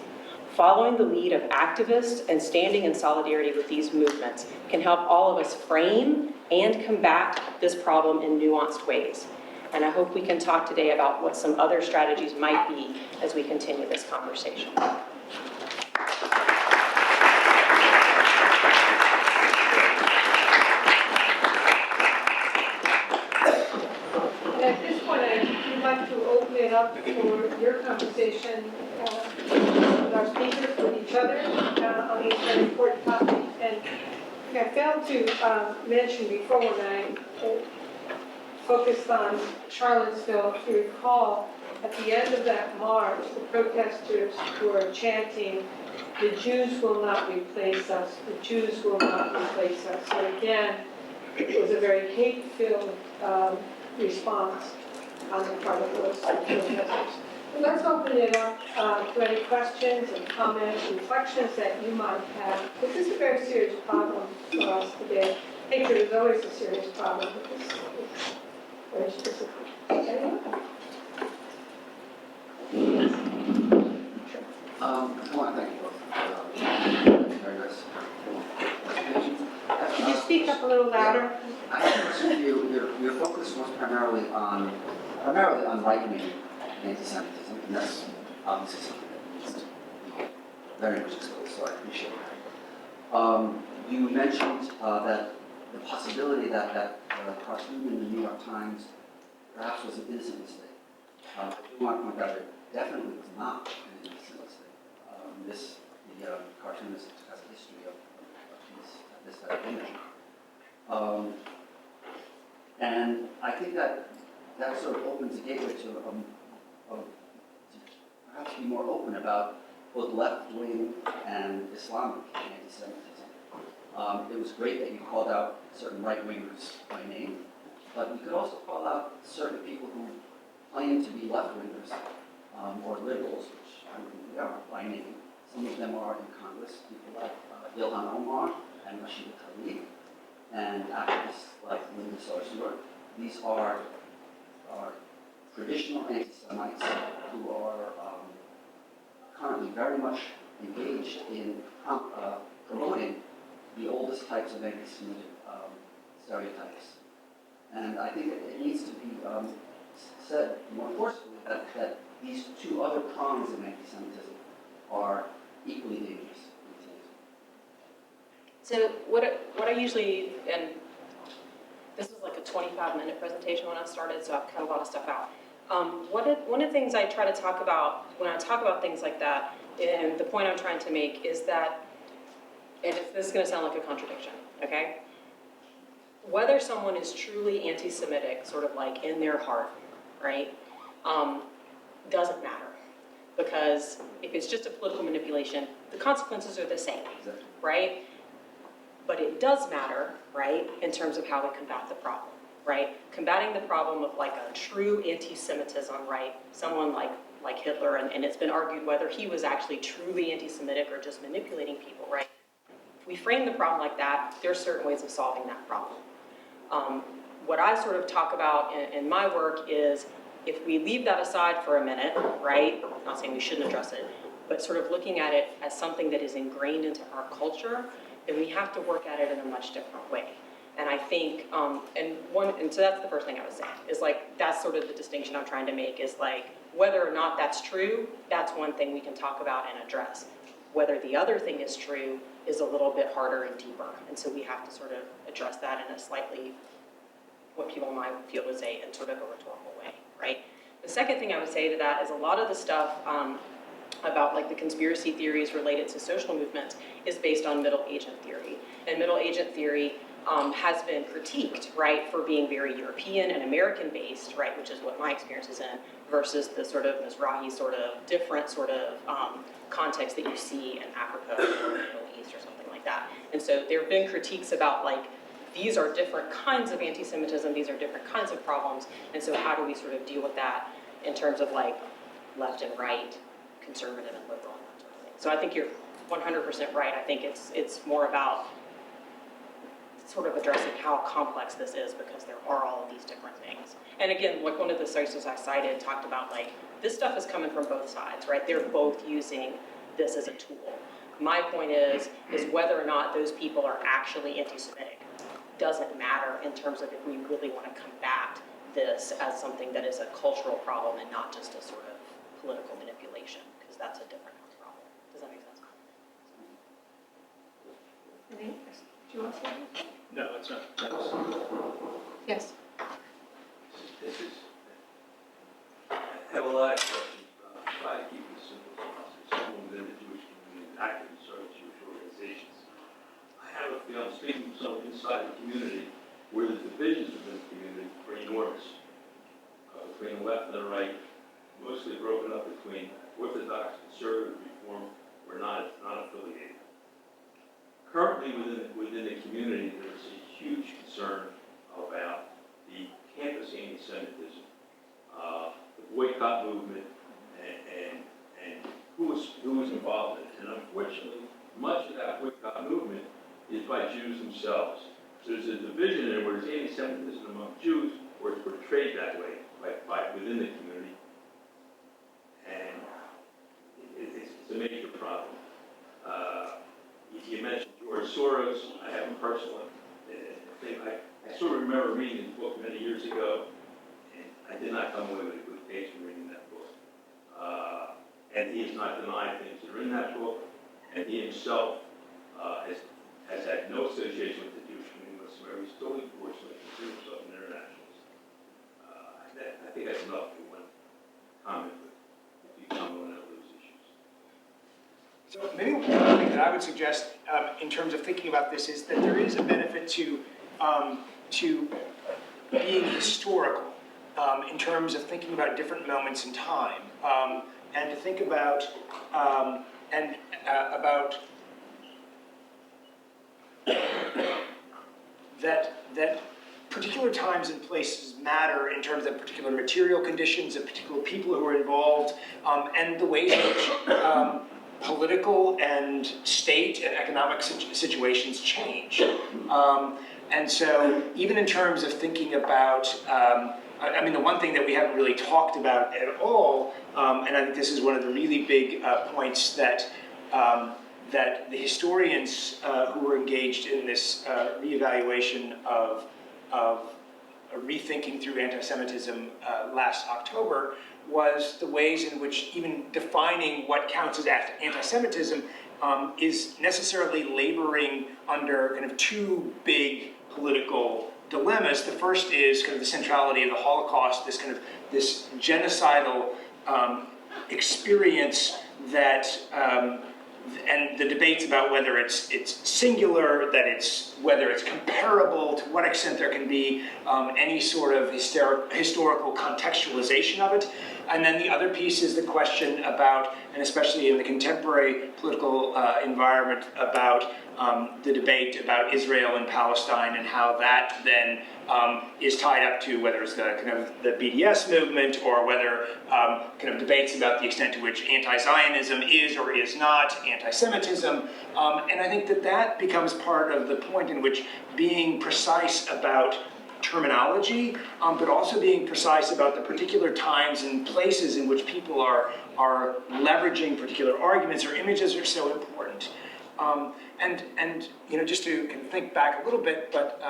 Following the lead of activists and standing in solidarity with these movements can help all of us frame and combat this problem in nuanced ways. And I hope we can talk today about what some other strategies might be as we continue this conversation. At this point, I'd like to open it up for your conversation with our speakers, with each other on these very important topics. And I failed to mention before when I focused on Charlottesville, if you recall, at the end of that march, the protesters were chanting, "The Jews will not replace us, the Jews will not replace us." So again, it was a very hate-filled response on the part of those protesters. So let's open it up to any questions and comments, reflections that you might have. This is a very serious problem for us today. Hatred is always a serious problem, but this is very specific. Anyone? I want to thank you both. Very nice presentation. speak up a little louder? I have a question for you. Your focus was primarily on right-wing anti-Semitism, and that's obviously something that needs to be very much exposed, so I appreciate that. You mentioned that the possibility that the cartoon in the New York Times perhaps was an innocent mistake. I do want to point out that it definitely was not an innocent mistake. The cartoonist has a history of this type of image. And I think that sort of opens a gateway to perhaps be more open about both left-wing and Islamic anti-Semitism. It was great that you called out certain right-wingers by name, but you could also call out certain people who claim to be left-wingers or liberals, which I don't think they are by name. Some of them are in Congress, people like Ilhan Omar and Rashida Tlaib, and activists like Linda Sarsour. These are traditional anti-Semites who are currently very much engaged in promoting the oldest types of anti-Semitic stereotypes. And I think it needs to be said more forcefully that these two other prongs of anti-Semitism are equally dangerous. So what I usually, and this was like a 25-minute presentation when I started, so I've cut a lot of stuff out. One of the things I try to talk about when I talk about things like that, and the point I'm trying to make is that, and this is going to sound like a contradiction, okay? Whether someone is truly anti-Semitic, sort of like in their heart, right, doesn't matter. Because if it's just a political manipulation, the consequences are the same, right? But it does matter, right, in terms of how we combat the problem, right? Combating the problem of like a true anti-Semitism, right? Someone like Hitler, and it's been argued whether he was actually truly anti-Semitic or just manipulating people, right? If we frame the problem like that, there are certain ways of solving that problem. What I sort of talk about in my work is if we leave that aside for a minute, right? I'm not saying we shouldn't address it, but sort of looking at it as something that is ingrained into our culture, then we have to work at it in a much different way. And I think, and so that's the first thing I was saying, is like, that's sort of the distinction I'm trying to make, is like, whether or not that's true, that's one thing we can talk about and address. Whether the other thing is true is a little bit harder and deeper. And so we have to sort of address that in a slightly, what people might feel would say, in sort of a rhetorical way, right? The second thing I would say to that is a lot of the stuff about like the conspiracy theories related to social movements is based on middle agent theory. And middle agent theory has been critiqued, right, for being very European and American-based, right, which is what my experience is in, versus the sort of Mizrahi sort of different sort of context that you see in Africa or the Middle East or something like that. And so there have been critiques about like, these are different kinds of anti-Semitism, these are different kinds of problems, and so how do we sort of deal with that in terms of like left and right, conservative and liberal, and that sort of thing. So I think you're 100% right. I think it's more about sort of addressing how complex this is because there are all of these different things. And again, like one of the sources I cited talked about like, this stuff is coming from both sides, right? They're both using this as a tool. My point is whether or not those people are actually anti-Semitic doesn't matter in terms of if we really want to combat this as something that is a cultural problem and not just a sort of political manipulation, because that's a different problem. Does that make sense? Do you want to say anything? No, it's not. Yes. I have a lot of questions. Try to keep it simple as possible. Someone within the Jewish community, active in certain Jewish organizations. I have a feeling, speaking to someone inside the community, where the divisions within the community are enormous. Between the left and the right, mostly broken up between Orthodox, Conservative, Reform, or not affiliated. Currently within the community, there's a huge concern about the campus anti-Semitism, the boycott movement, and who was involved in it. And unfortunately, much of that boycott movement is by Jews themselves. So there's a division there where there's anti-Semitism among Jews, or it's portrayed that way by within the community. And it's a major problem. You mentioned George Soros. I have him personally, and sort of remember reading his book many years ago, and I did not come away with a good taste from reading that book. And he has not denied things that are in that book, and he himself has had no association with the Jewish community whatsoever. He still unfortunately considers himself an internationalist. I think that's enough for one comment, but if you come on those issues. So maybe one thing that I would suggest in terms of thinking about this is that there is a benefit to being historical in terms of thinking about different moments in time, and to think about about that particular times and places matter in terms of particular material conditions, of particular people who are involved, and the ways in which political and state and economic situations change. And so even in terms of thinking about, I mean, the one thing that we haven't really talked about at all, and I think this is one of the really big points that that the historians who were engaged in this reevaluation of rethinking through anti-Semitism last October was the ways in which even defining what counts as anti-Semitism is necessarily laboring under kind of two big political dilemmas. The first is kind of the centrality of the Holocaust, this genocidal experience that and the debates about whether it's singular, whether it's comparable, to what extent there can be any sort of historical contextualization of it. And then the other piece is the question about, and especially in the contemporary political environment, about the debate about Israel and Palestine and how that then is tied up to whether it's the kind of the BDS movement or whether kind of debates about the extent to which anti-Zionism is or is not anti-Semitism. And I think that becomes part of the point in which being precise about terminology, but also being precise about the particular times and places in which people are leveraging particular arguments or images are so important. And you know, just to kind of think back a little bit, but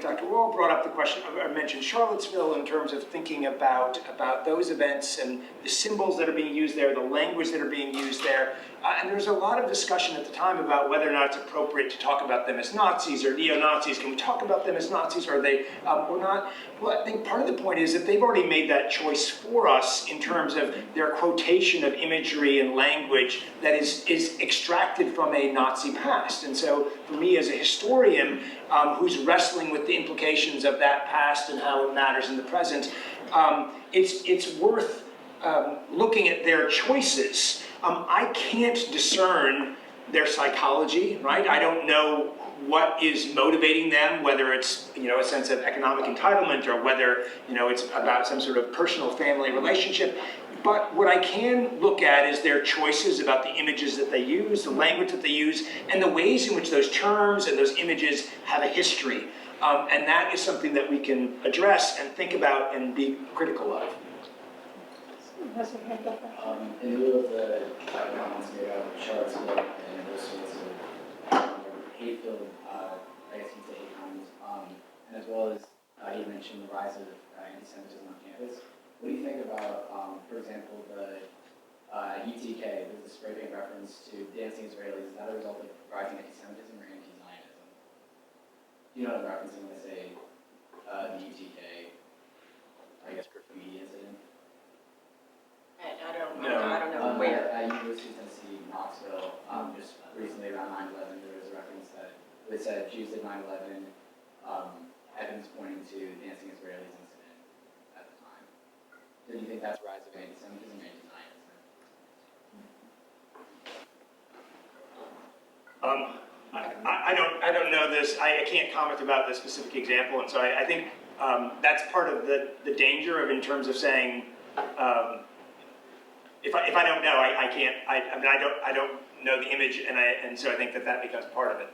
Dr. Wall brought up the question, or mentioned Charlottesville in terms of thinking about those events and the symbols that are being used there, the language that are being used there. And there was a lot of discussion at the time about whether or not it's appropriate to talk about them as Nazis or neo-Nazis. Can we talk about them as Nazis, or are they or not? Well, I think part of the point is that they've already made that choice for us in terms of their quotation of imagery and language that is extracted from a Nazi past. And so for me as a historian who's wrestling with the implications of that past and how it matters in the present, it's worth looking at their choices. I can't discern their psychology, right? I don't know what is motivating them, whether it's, you know, a sense of economic entitlement or whether, you know, it's about some sort of personal family relationship. But what I can look at is their choices about the images that they use, the language that they use, and the ways in which those terms and those images have a history. And that is something that we can address and think about and be critical of. In lieu of the comments made out of Charlottesville and those sorts of hate-filled, I guess you'd say hate crimes, and as well as you mentioned the rise of anti-Semitism on campus. What do you think about, for example, the UTK? There's a spray paint reference to dancing Israelis. Is that a result of rising anti-Semitism or anti-Zionism? Do you know what I'm referencing when I say the UTK, I guess, graffiti incident? I don't know. No. I don't know where. At University of Tennessee, Knoxville, just recently around 9/11, there was a reference that it said Jews did 9/11, evidence pointing to the dancing Israelis incident at the time. Do you think that's a rise of anti-Semitism or anti-Zionism? I don't know this. I can't comment about the specific example, and so I think that's part of the danger of in terms of saying. If I don't know, I can't. I mean, I don't know the image, and so I think that becomes part of it.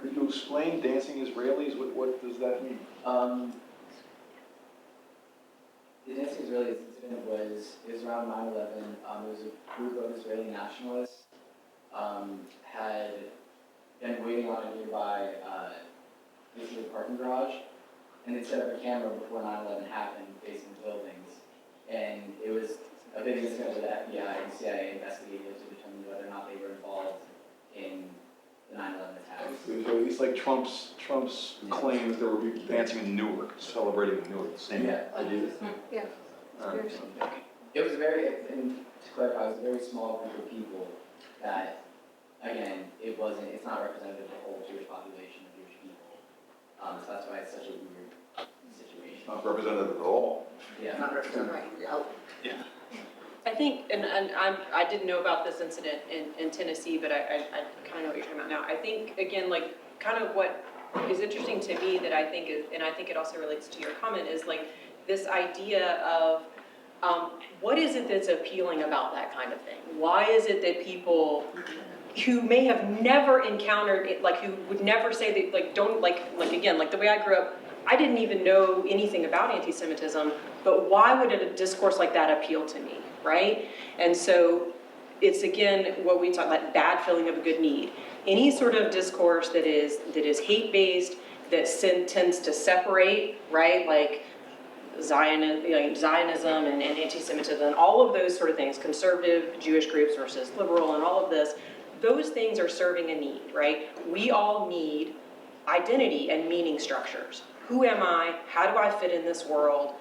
Could you explain dancing Israelis? What does that mean? The dancing Israelis incident was around 9/11. There was a group of Israeli nationalists had been waiting on a nearby next to the parking garage, and they set up a camera before 9/11 happened facing the buildings. And it was a big incident where the FBI and CIA investigated to determine whether or not they were involved in the 9/11 attacks. It was at least like Trump's claims there were people dancing in Newark, celebrating in Newark, same Yeah. idea. Yeah. It was and to clarify, it was a very small group of people that, again, it's not representative of the whole Jewish population of Jewish people. So that's why it's such a weird situation. Not representative at all. Yeah. Not representative. I think, and I didn't know about this incident in Tennessee, but I kind of know what you're talking about now. I think, again, like, kind of what is interesting to me that I think is, and I think it also relates to your comment, is like this idea of what is it that's appealing about that kind of thing? Why is it that people who may have never encountered it, like who would never say that, like, don't, like again, like the way I grew up, I didn't even know anything about anti-Semitism, but why would a discourse like that appeal to me, right? And so it's, again, what we talk about, bad filling of a good need. Any sort of discourse that is hate-based, that tends to separate, right? Like Zionism and anti-Semitism and all of those sort of things, conservative Jewish groups versus liberal and all of this, those things are serving a need, right? We all need identity and meaning structures. Who am I? How do I fit in this world?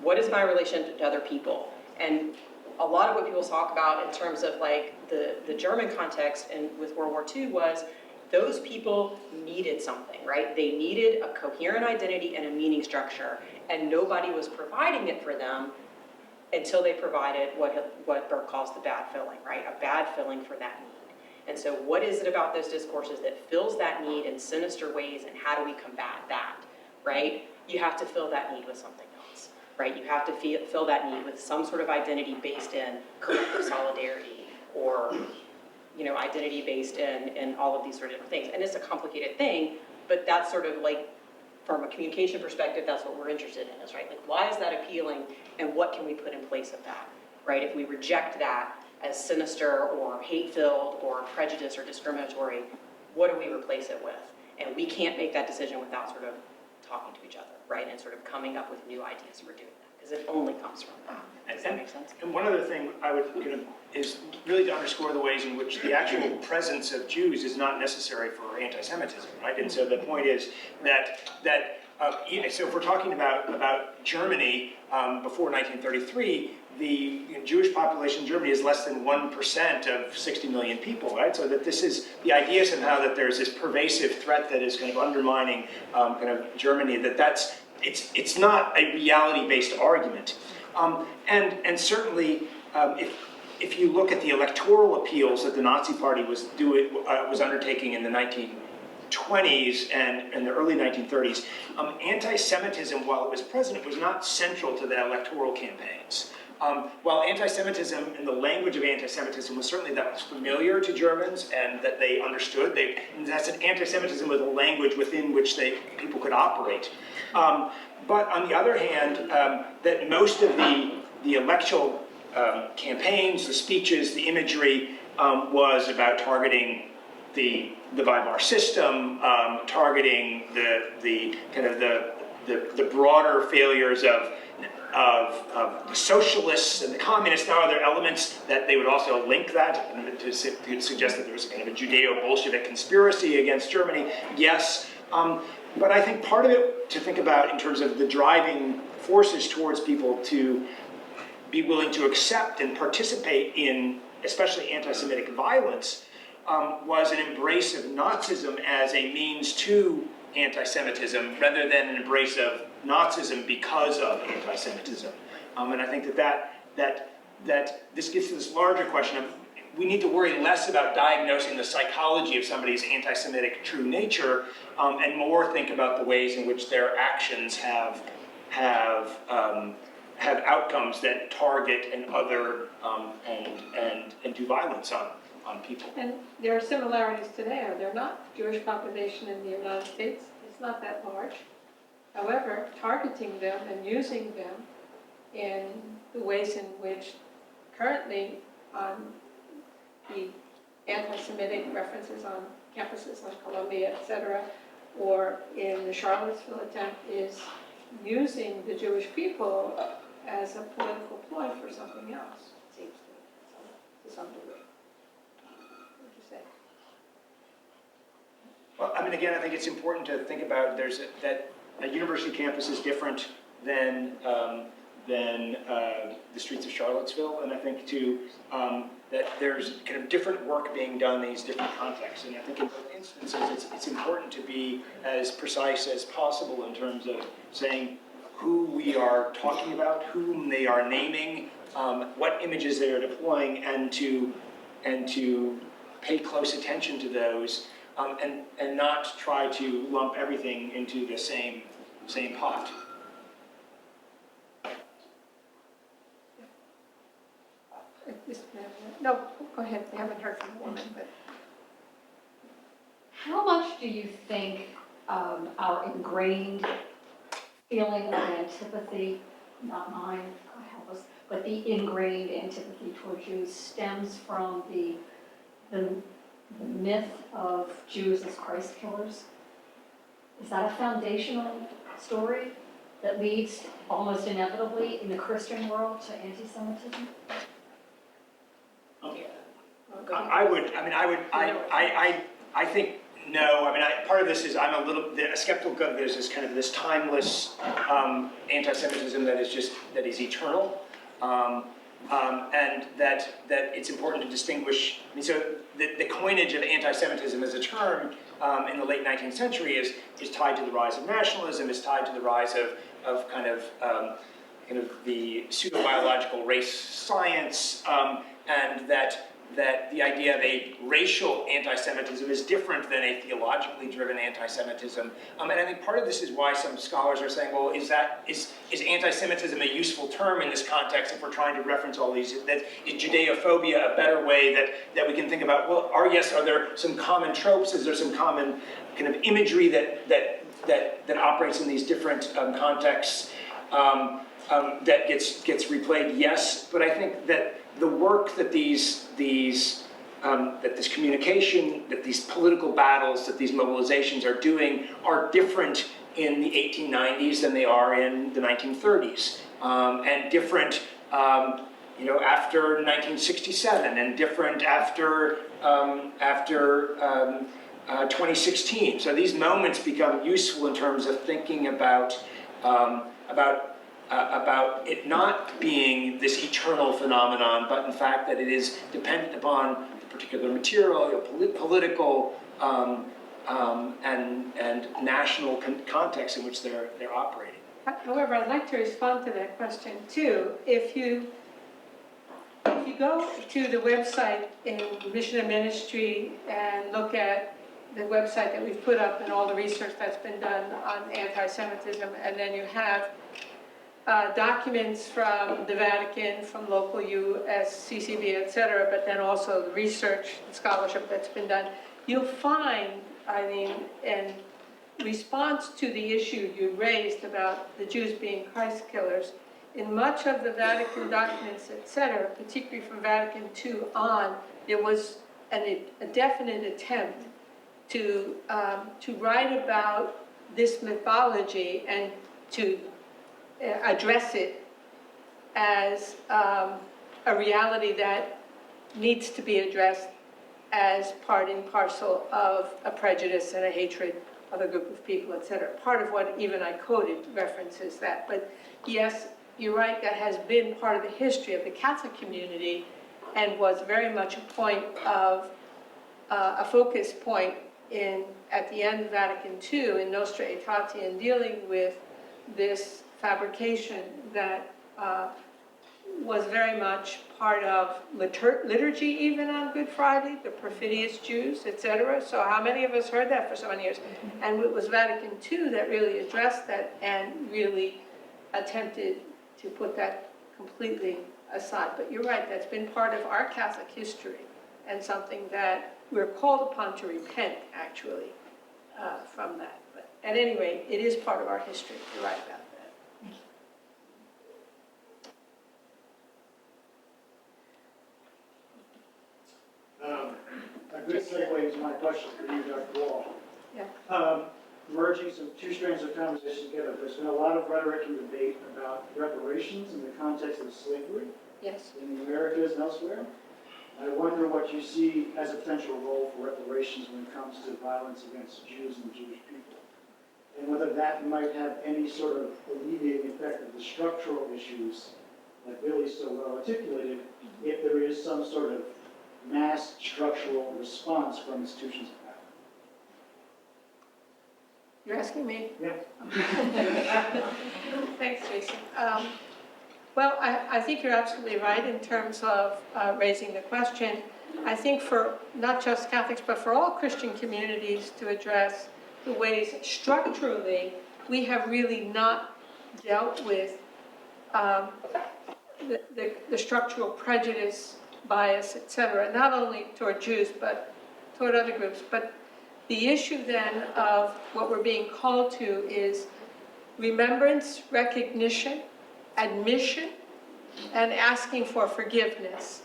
What is my relation to other people? And a lot of what people talk about in terms of like the German context and with World War II was those people needed something, right? They needed a coherent identity and a meaning structure, and nobody was providing it for them until they provided what Burke calls the bad filling, right? A bad filling for that need. And so what is it about those discourses that fills that need in sinister ways, and how do we combat that, right? You have to fill that need with something else, right? You have to fill that need with some sort of identity based in collective solidarity, or identity based in all of these sort of different things. And it's a complicated thing, but that's sort of like, from a communication perspective, that's what we're interested in, is right? Like, why is that appealing, and what can we put in place of that, right? If we reject that as sinister or hate-filled or prejudiced or discriminatory, what do we replace it with? And we can't make that decision without sort of talking to each other, right? And sort of coming up with new ideas for doing that, because it only comes from that. Does that make sense? And one other thing I would, is really to underscore the ways in which the actual presence of Jews is not necessary for anti-Semitism, right? And so the point is that so if we're talking about Germany before 1933, the Jewish population in Germany is less than 1% of 60 million people, right? So that this is the idea somehow that there's this pervasive threat that is kind of undermining kind of Germany, it's not a reality-based argument. And certainly, if you look at the electoral appeals that the Nazi Party was undertaking in the 1920s and the early 1930s, anti-Semitism, while it was present, was not central to the electoral campaigns. While anti-Semitism and the language of anti-Semitism was certainly that was familiar to Germans and that they understood, that's an anti-Semitism with a language within which people could operate. But on the other hand, that most of the electoral campaigns, the speeches, the imagery was about targeting the Weimar system, targeting the kind of the broader failures of the socialists and the communists. Now, are there elements that they would also link that to suggest that there was a kind of a Judeo-Bolshevik conspiracy against Germany? Yes. But I think part of it to think about in terms of the driving forces towards people to be willing to accept and participate in especially anti-Semitic violence was an embrace of Nazism as a means to anti-Semitism rather than an embrace of Nazism because of anti-Semitism. And I think that this gets to this larger question of we need to worry less about diagnosing the psychology of somebody's anti-Semitic true nature and more think about the ways in which their actions have outcomes that target and other and do violence on people. And there are similarities today, are there not? Jewish population in the United States is not that large. However, targeting them and using them in the ways in which currently the anti-Semitic references on campuses like Columbia, etc., or in the Charlottesville attempt, is using the Jewish people as a political ploy for something else, it seems to some degree. What would you say? Well, I mean, again, I think it's important to think about that a university campus is different than the streets of Charlottesville, and I think too that there's kind of different work being done in these different contexts. And I think in both instances, it's important to be as precise as possible in terms of saying who we are talking about, whom they are naming, what images they are deploying, and to pay close attention to those. And not try to lump everything into the same pot. No, go ahead, we haven't heard from the woman, but. How much do you think our ingrained feeling of antipathy, not mine, God help us, but the ingrained antipathy toward Jews stems from the myth of Jews as Christ killers? Is that a foundational story that leads almost inevitably in the Christian world to anti-Semitism? I think no. I mean, part of this is I'm a little skeptical of this kind of this timeless anti-Semitism that is eternal. And that it's important to distinguish. I mean, so the coinage of anti-Semitism as a term in the late 19th century is tied to the rise of nationalism, is tied to the rise of kind of the pseudo-biological race science, and that the idea of a racial anti-Semitism is different than a theologically driven anti-Semitism. And I think part of this is why some scholars are saying, well, is anti-Semitism a useful term in this context if we're trying to reference all these? Is Judeophobia a better way that we can think about, well, are there some common tropes? Is there some common kind of imagery that operates in these different contexts that gets replayed? Yes, but I think that the work that that this communication, that these political battles, that these mobilizations are doing are different in the 1890s than they are in the 1930s, and different, after 1967, and different after 2016. So these moments become useful in terms of thinking about it not being this eternal phenomenon, but in fact that it is dependent upon the particular material, political and national context in which they're operating. However, I'd like to respond to that question too. If you go to the website in Mission and Ministry and look at the website that we've put up and all the research that's been done on anti-Semitism, and then you have documents from the Vatican, from local USCCB, et cetera, but then also the research and scholarship that's been done, you'll find, in response to the issue you raised about the Jews being Christ killers, in much of the Vatican documents, et cetera, particularly from Vatican II on, there was a definite attempt to write about this mythology and to address it as a reality that needs to be addressed as part and parcel of a prejudice and a hatred of a group of people, et cetera. Part of what even I quoted references that. But yes, you're right, that has been part of the history of the Catholic community and was very much a point of, a focus point at the end of Vatican II in Nostra Aetate in dealing with this fabrication that was very much part of liturgy even on Good Friday, the perfidious Jews, etc. So how many of us heard that for so many years? And it was Vatican II that really addressed that and really attempted to put that completely aside. But you're right, that's been part of our Catholic history and something that we're called upon to repent, actually, from that. But at any rate, it is part of our history. You're right about that. A good segue is my question for you, Dr. Wall. Yeah. merging two strands of conversation together. There's been a lot of rhetoric and debate about reparations in the context of slavery Yes. in the Americas and elsewhere. I wonder what you see as a potential role for reparations when it comes to violence against Jews and Jewish people, and whether that might have any sort of alleviating effect of the structural issues, like Billy so well articulated, if there is some sort of mass structural response from institutions of power. You're asking me? Yeah. Thanks, Jason. Well, I think you're absolutely right in terms of raising the question. I think for not just Catholics, but for all Christian communities to address the ways structurally we have really not dealt with the structural prejudice, bias, et cetera, not only toward Jews, but toward other groups. But the issue then of what we're being called to is remembrance, recognition, admission, and asking for forgiveness.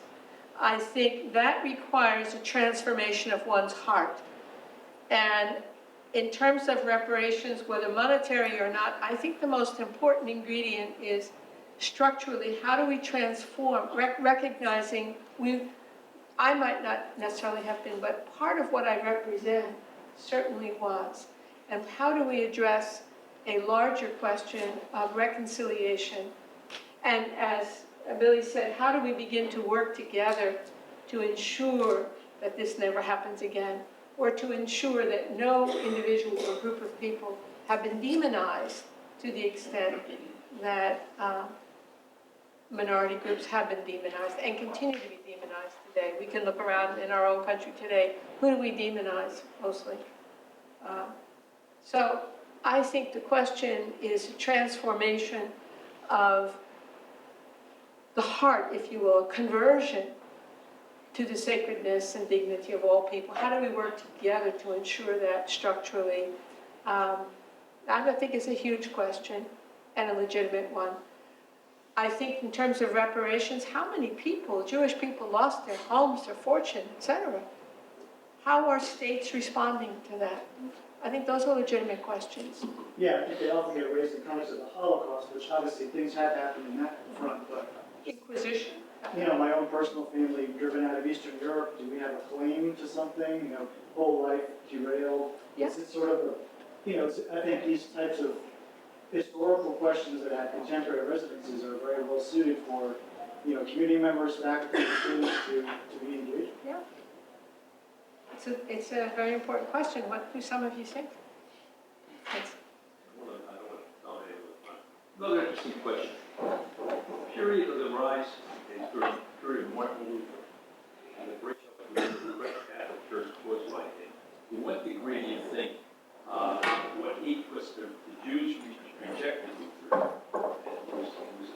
I think that requires a transformation of one's heart. And in terms of reparations, whether monetary or not, I think the most important ingredient is structurally, how do we transform, recognizing I might not necessarily have been, but part of what I represent certainly was. And how do we address a larger question of reconciliation? And as Billy said, how do we begin to work together to ensure that this never happens again, or to ensure that no individual or group of people have been demonized to the extent that minority groups have been demonized and continue to be demonized today. We can look around in our own country today. Who do we demonize mostly? So I think the question is a transformation of the heart, if you will, a conversion to the sacredness and dignity of all people. How do we work together to ensure that structurally? I think it's a huge question and a legitimate one. I think in terms of reparations, how many people, Jewish people, lost their homes, their fortune, etc.? How are states responding to that? I think those are legitimate questions. Yeah, I think they often get raised in the context of the Holocaust, which obviously things have happened in that front, but Inquisition. my own personal family driven out of Eastern Europe, do we have a claim to something? Whole life derailed. Yeah. It's sort of I think these types of historical questions that have contemporary resonances are very well suited for, community members, faculty, students to be engaged. Yeah. It's a very important question. What do some of you think? Thanks. Another interesting question. Period of the rise and period of Martin Luther and the breakup of the Roman Catholic Church caused by him. To what degree do you think what he was the Jews rejected Luther and was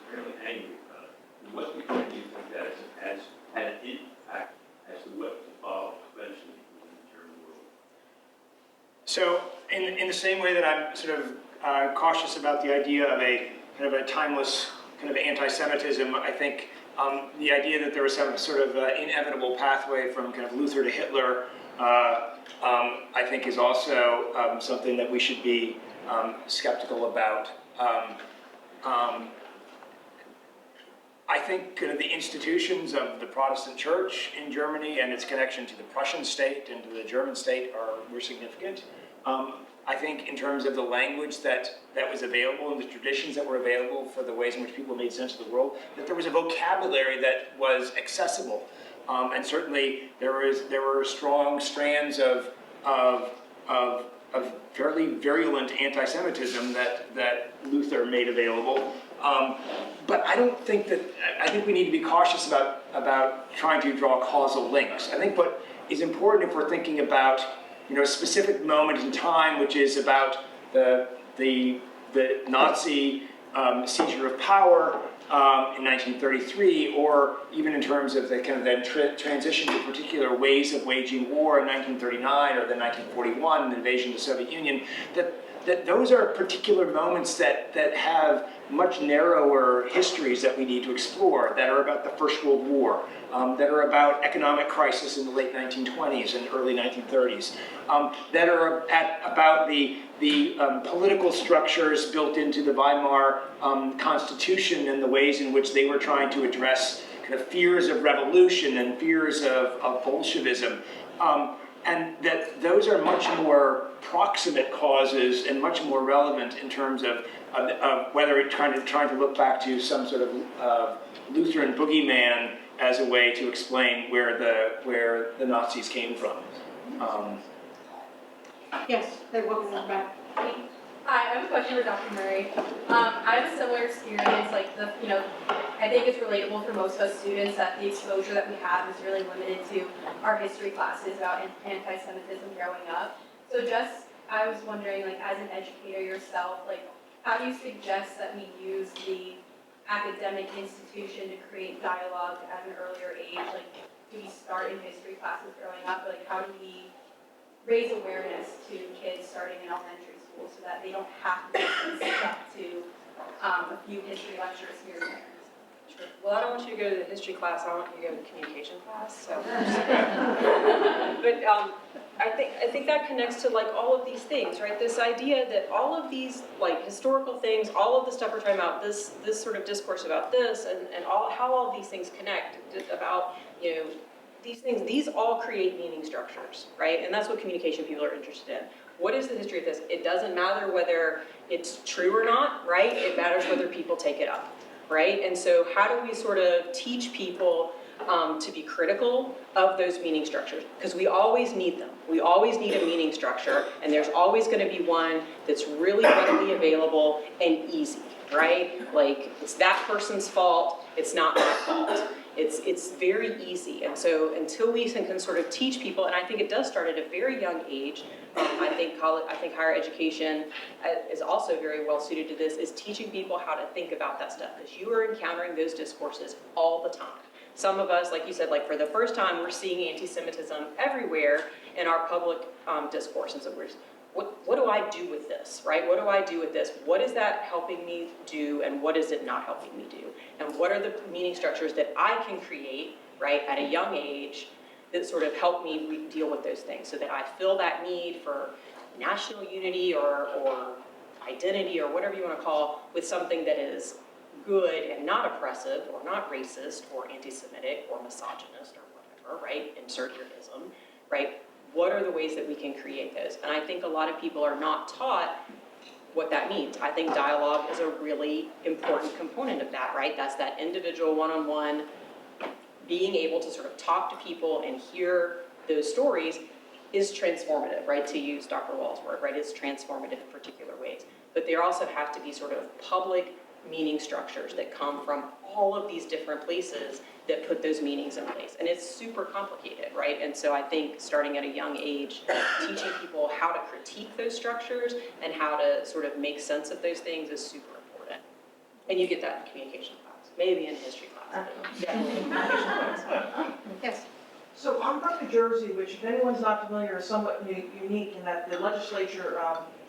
apparently angry about it? To what degree do you think that has had an impact as to what evolved eventually in the German world? So, in the same way that I'm sort of cautious about the idea of a kind of a timeless kind of anti-Semitism, I think the idea that there was some sort of inevitable pathway from kind of Luther to Hitler, I think is also something that we should be skeptical about. I think kind of the institutions of the Protestant Church in Germany and its connection to the Prussian state and to the German state were significant. I think in terms of the language that was available and the traditions that were available for the ways in which people made sense of the world, that there was a vocabulary that was accessible. And certainly there were strong strands of fairly virulent anti-Semitism that Luther made available. But I think we need to be cautious about trying to draw causal links. I think what is important if we're thinking about a specific moment in time, which is about the Nazi seizure of power in 1933, or even in terms of the kind of then transition to particular ways of waging war in 1939 or then 1941, the invasion of the Soviet Union, that those are particular moments that have much narrower histories that we need to explore, that are about the First World War, that are about economic crisis in the late 1920s and early 1930s, that are about the political structures built into the Weimar Constitution and the ways in which they were trying to address kind of fears of revolution and fears of Bolshevism. And that those are much more proximate causes and much more relevant in terms of whether it's trying to look back to some sort of Lutheran boogeyman as a way to explain where the Nazis came from. Yes, they're welcome back. Hi, I have a question for Dr. Murray. I have a similar experience, I think it's relatable for most of us students that the exposure that we have is really limited to our history classes about anti-Semitism growing up. So I was wondering, as an educator yourself, how do you suggest that we use the academic institution to create dialogue at an earlier age? Do we start in history classes growing up? How do we raise awareness to kids starting in elementary school so that they don't have to be stuck to a few history lectures here and there? Sure. Well, I don't want you to go to the history class, I want you to go to the communication class, so. But I think that connects to all of these things, right? This idea that all of these historical things, all of the stuff we're talking about, this sort of discourse about this and how all these things connect about, these things, these all create meaning structures, right? And that's what communication people are interested in. What is the history of this? It doesn't matter whether it's true or not, right? It matters whether people take it up, right? And so how do we sort of teach people to be critical of those meaning structures? Because we always need them. We always need a meaning structure, and there's always going to be one that's really readily available and easy, right? It's that person's fault, it's not my fault. It's very easy, and so until we can sort of teach people, and I think it does start at a very young age. I think higher education is also very well suited to this, is teaching people how to think about that stuff, because you are encountering those discourses all the time. Some of us, like you said, for the first time, we're seeing anti-Semitism everywhere in our public discourse, and so what do I do with this, right? What do I do with this? What is that helping me do, and what is it not helping me do? And what are the meaning structures that I can create, right, at a young age that sort of help me deal with those things so that I fill that need for national unity or identity or whatever you want to call with something that is good and not oppressive or not racist or anti-Semitic or misogynist or whatever, right? Insert your ism, right? What are the ways that we can create those? And I think a lot of people are not taught what that means. I think dialogue is a really important component of that, right? That's that individual one-on-one, being able to sort of talk to people and hear those stories is transformative, right? To use Dr. Wall's word, right? It's transformative in particular ways. But there also have to be sort of public meaning structures that come from all of these different places that put those meanings in place. And it's super complicated, right? And so I think starting at a young age, teaching people how to critique those structures and how to sort of make sense of those things is super important. And you get that in communication class, maybe in history class, but definitely in communication class. Yes. So I'm from New Jersey, which if anyone's not familiar is somewhat unique in that the legislature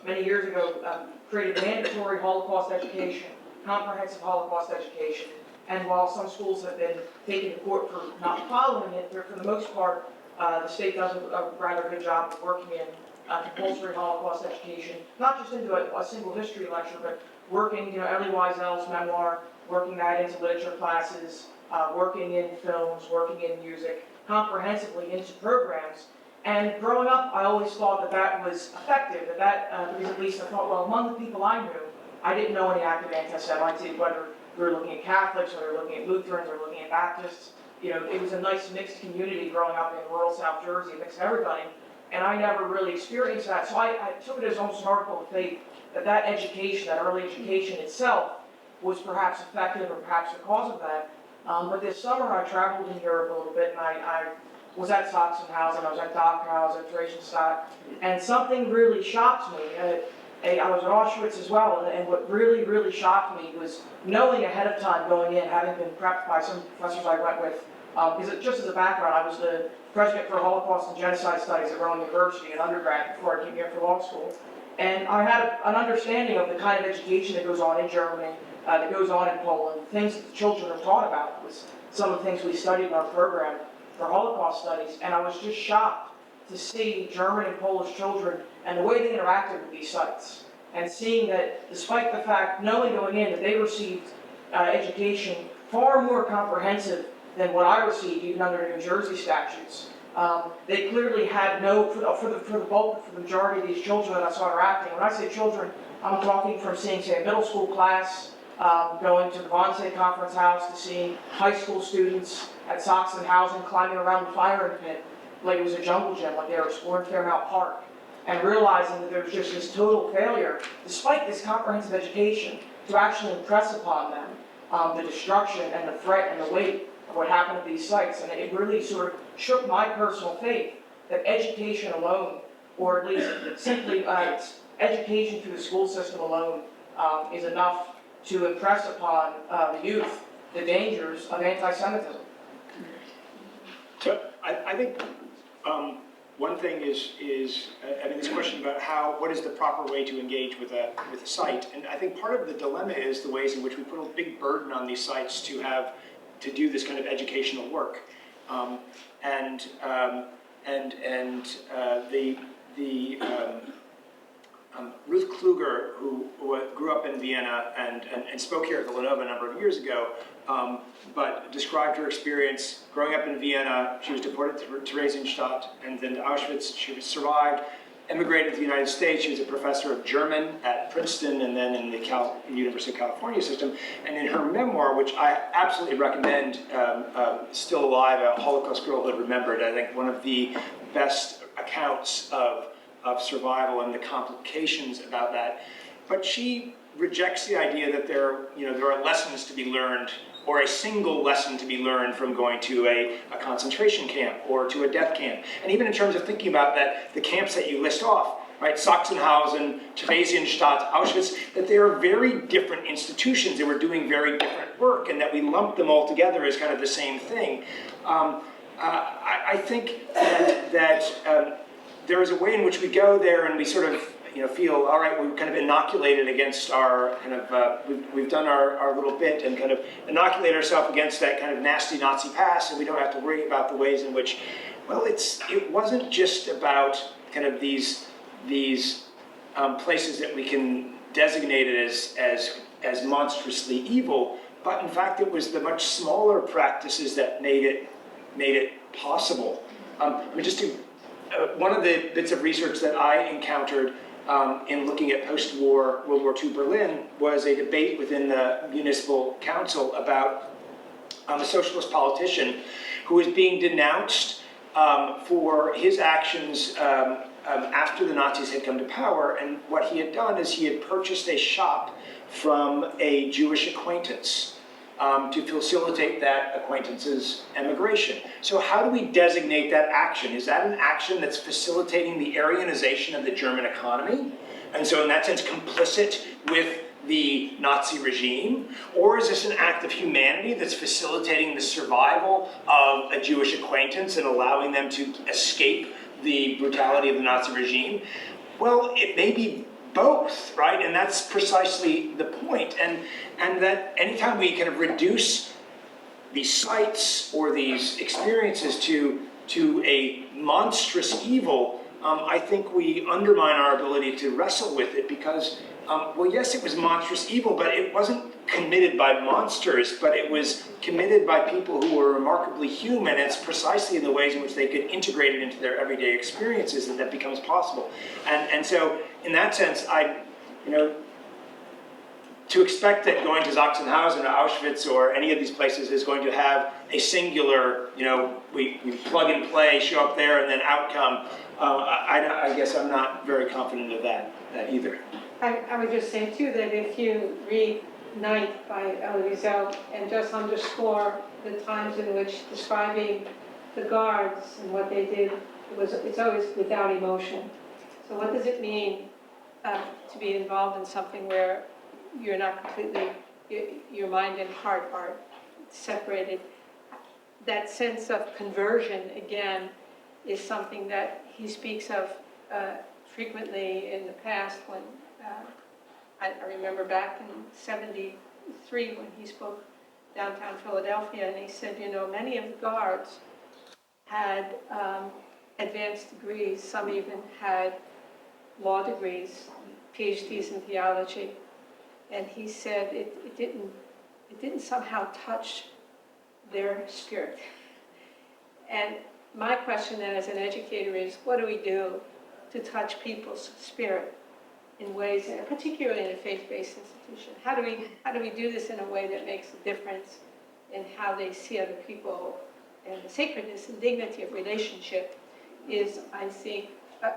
many years ago created mandatory Holocaust education, comprehensive Holocaust education. And while some schools have been taken to court for not following it, for the most part, the state does a rather good job of working in compulsory Holocaust education, not just into a single history lecture, but working, Elie Wiesel's memoir, working that into literature classes, working in films, working in music, comprehensively into programs. And growing up, I always thought that was effective, because at least I thought, well, among the people I knew, I didn't know any active anti-Semites, whether we were looking at Catholics, or we were looking at Lutherans, or looking at Baptists. It was a nice mixed community growing up in rural South Jersey, mixed everybody. And I never really experienced that. So I took it as almost an article of faith that education, that early education itself, was perhaps effective or perhaps the cause of that. But this summer I traveled in Europe a little bit, and I was at Sachsenhausen, I was at Dachau, I was at Theresienstadt, and something really shocked me. I was at Auschwitz as well, and what really, really shocked me was knowing ahead of time going in, having been prepped by some professors I went with, because just as a background, I was the president for Holocaust and Genocide Studies at Rowan University in undergrad before I came here for law school. And I had an understanding of the kind of education that goes on in Germany, that goes on in Poland, things that the children are taught about. It was some of the things we studied in our program for Holocaust studies, and I was just shocked to see German and Polish children and the way they interacted with these sites. And seeing that despite the fact, knowing going in that they received education far more comprehensive than what I received even under New Jersey statutes, they clearly had no, for the majority of these children that I saw interacting, when I say children, I'm talking from seeing, say, a middle school class, going to the Vonce Conference House, to seeing high school students at Sachsenhausen climbing around the firing pit like it was a jungle gym, like they were exploring Fairmount Park, and realizing that there was just this total failure, despite this comprehensive education, to actually impress upon them the destruction and the threat and the weight of what happened at these sites. And it really sort of shook my personal faith that education alone, or at least simply education through the school system alone, is enough to impress upon the youth the dangers of anti-Semitism. So I think one thing is I mean, this question about what is the proper way to engage with a site, and I think part of the dilemma is the ways in which we put a big burden on these sites to do this kind of educational work, Ruth Kluger, who grew up in Vienna and spoke here at Villanova a number of years ago, but described her experience growing up in Vienna. She was deported to Theresienstadt and then to Auschwitz. She survived, emigrated to the United States. She was a professor of German at Princeton and then in the University of California system. And in her memoir, which I absolutely recommend, Still Alive, A Holocaust Girlhood Remembered, I think one of the best accounts of survival and the complications about that. But she rejects the idea that there are lessons to be learned, or a single lesson to be learned from going to a concentration camp or to a death camp. And even in terms of thinking about the camps that you list off, right, Sachsenhausen, Theresienstadt, Auschwitz, that they are very different institutions. They were doing very different work, and that we lump them all together as kind of the same thing. I think that there is a way in which we go there and we sort of feel, all right, we've kind of inoculated against our kind of, we've done our little bit and kind of inoculate ourselves against that kind of nasty Nazi past, and we don't have to worry about the ways in which, well, it wasn't just about kind of these places that we can designate it as monstrously evil, but in fact it was the much smaller practices that made it possible. One of the bits of research that I encountered in looking at post-war World War II Berlin was a debate within the municipal council about a socialist politician who was being denounced for his actions after the Nazis had come to power. And what he had done is he had purchased a shop from a Jewish acquaintance to facilitate that acquaintance's emigration. So how do we designate that action? Is that an action that's facilitating the Aryanization of the German economy, and so in that sense complicit with the Nazi regime? Or is this an act of humanity that's facilitating the survival of a Jewish acquaintance and allowing them to escape the brutality of the Nazi regime? Well, it may be both, right? And that's precisely the point. And that anytime we kind of reduce these sites or these experiences to a monstrous evil, I think we undermine our ability to wrestle with it because, well, yes, it was monstrous evil, but it wasn't committed by monsters, but it was committed by people who were remarkably human. It's precisely in the ways in which they could integrate it into their everyday experiences that becomes possible. And so, in that sense, to expect that going to Sachsenhausen or Auschwitz or any of these places is going to have a singular, we plug and play, show up there and then outcome, I guess I'm not very confident of that either. I would just say too that if you read Night by Elie Wiesel and just underscore the times in which describing the guards and what they did, it's always without emotion. So what does it mean to be involved in something where you're not completely, your mind and heart are separated? That sense of conversion, again, is something that he speaks of frequently in the past when, I remember back in '73 when he spoke downtown Philadelphia, and he said, you know, many of the guards had advanced degrees, some even had law degrees, PhDs in theology, and he said it didn't somehow touch their spirit. And my question then as an educator is, what do we do to touch people's spirit in ways, particularly in a faith-based institution? How do we do this in a way that makes a difference in how they see other people? And the sacredness and dignity of relationship is, I think,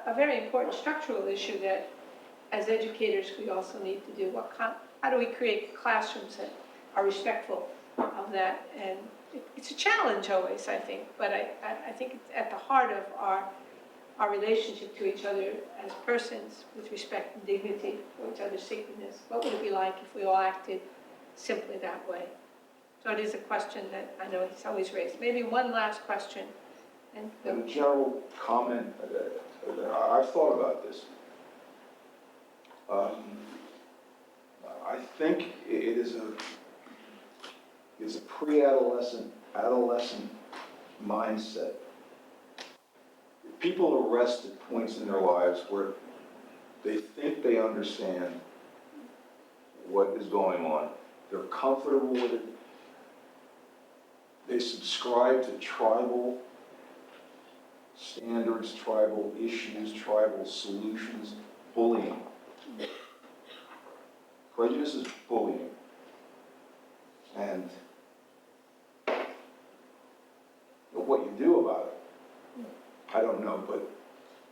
a very important structural issue that as educators we also need to do. How do we create classrooms that are respectful of that? And it's a challenge always, I think, but I think it's at the heart of our relationship to each other as persons with respect and dignity for each other's sacredness. What would it be like if we all acted simply that way? So it is a question that I know it's always raised. Maybe one last question. And A general comment, I've thought about this. I think it is a pre-adolescent, adolescent mindset. People arrest at points in their lives where they think they understand what is going on. They're comfortable with it. They subscribe to tribal standards, tribal issues, tribal solutions, bullying. Prejudice is bullying. And what you do about it, I don't know, but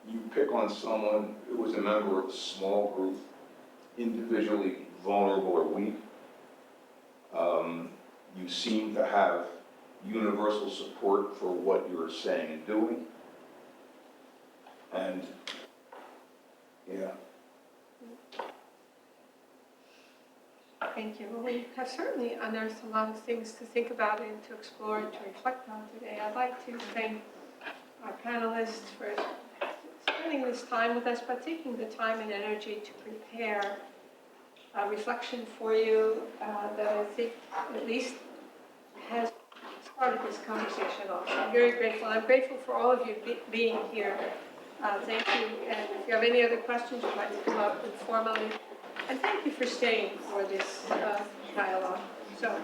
you pick on someone who was a member of a small group, individually vulnerable or weak. You seem to have universal support for what you're saying and doing. And, yeah. thank you. Well, we have certainly unearthed a lot of things to think about and to explore and to reflect on today. I'd like to thank our panelists for spending this time with us, but taking the time and energy to prepare a reflection for you that I think at least has started this conversation off. I'm very grateful. I'm grateful for all of you being here. Thank you. And if you have any other questions, you'd like to come up informally. And thank you for staying for this dialogue. So.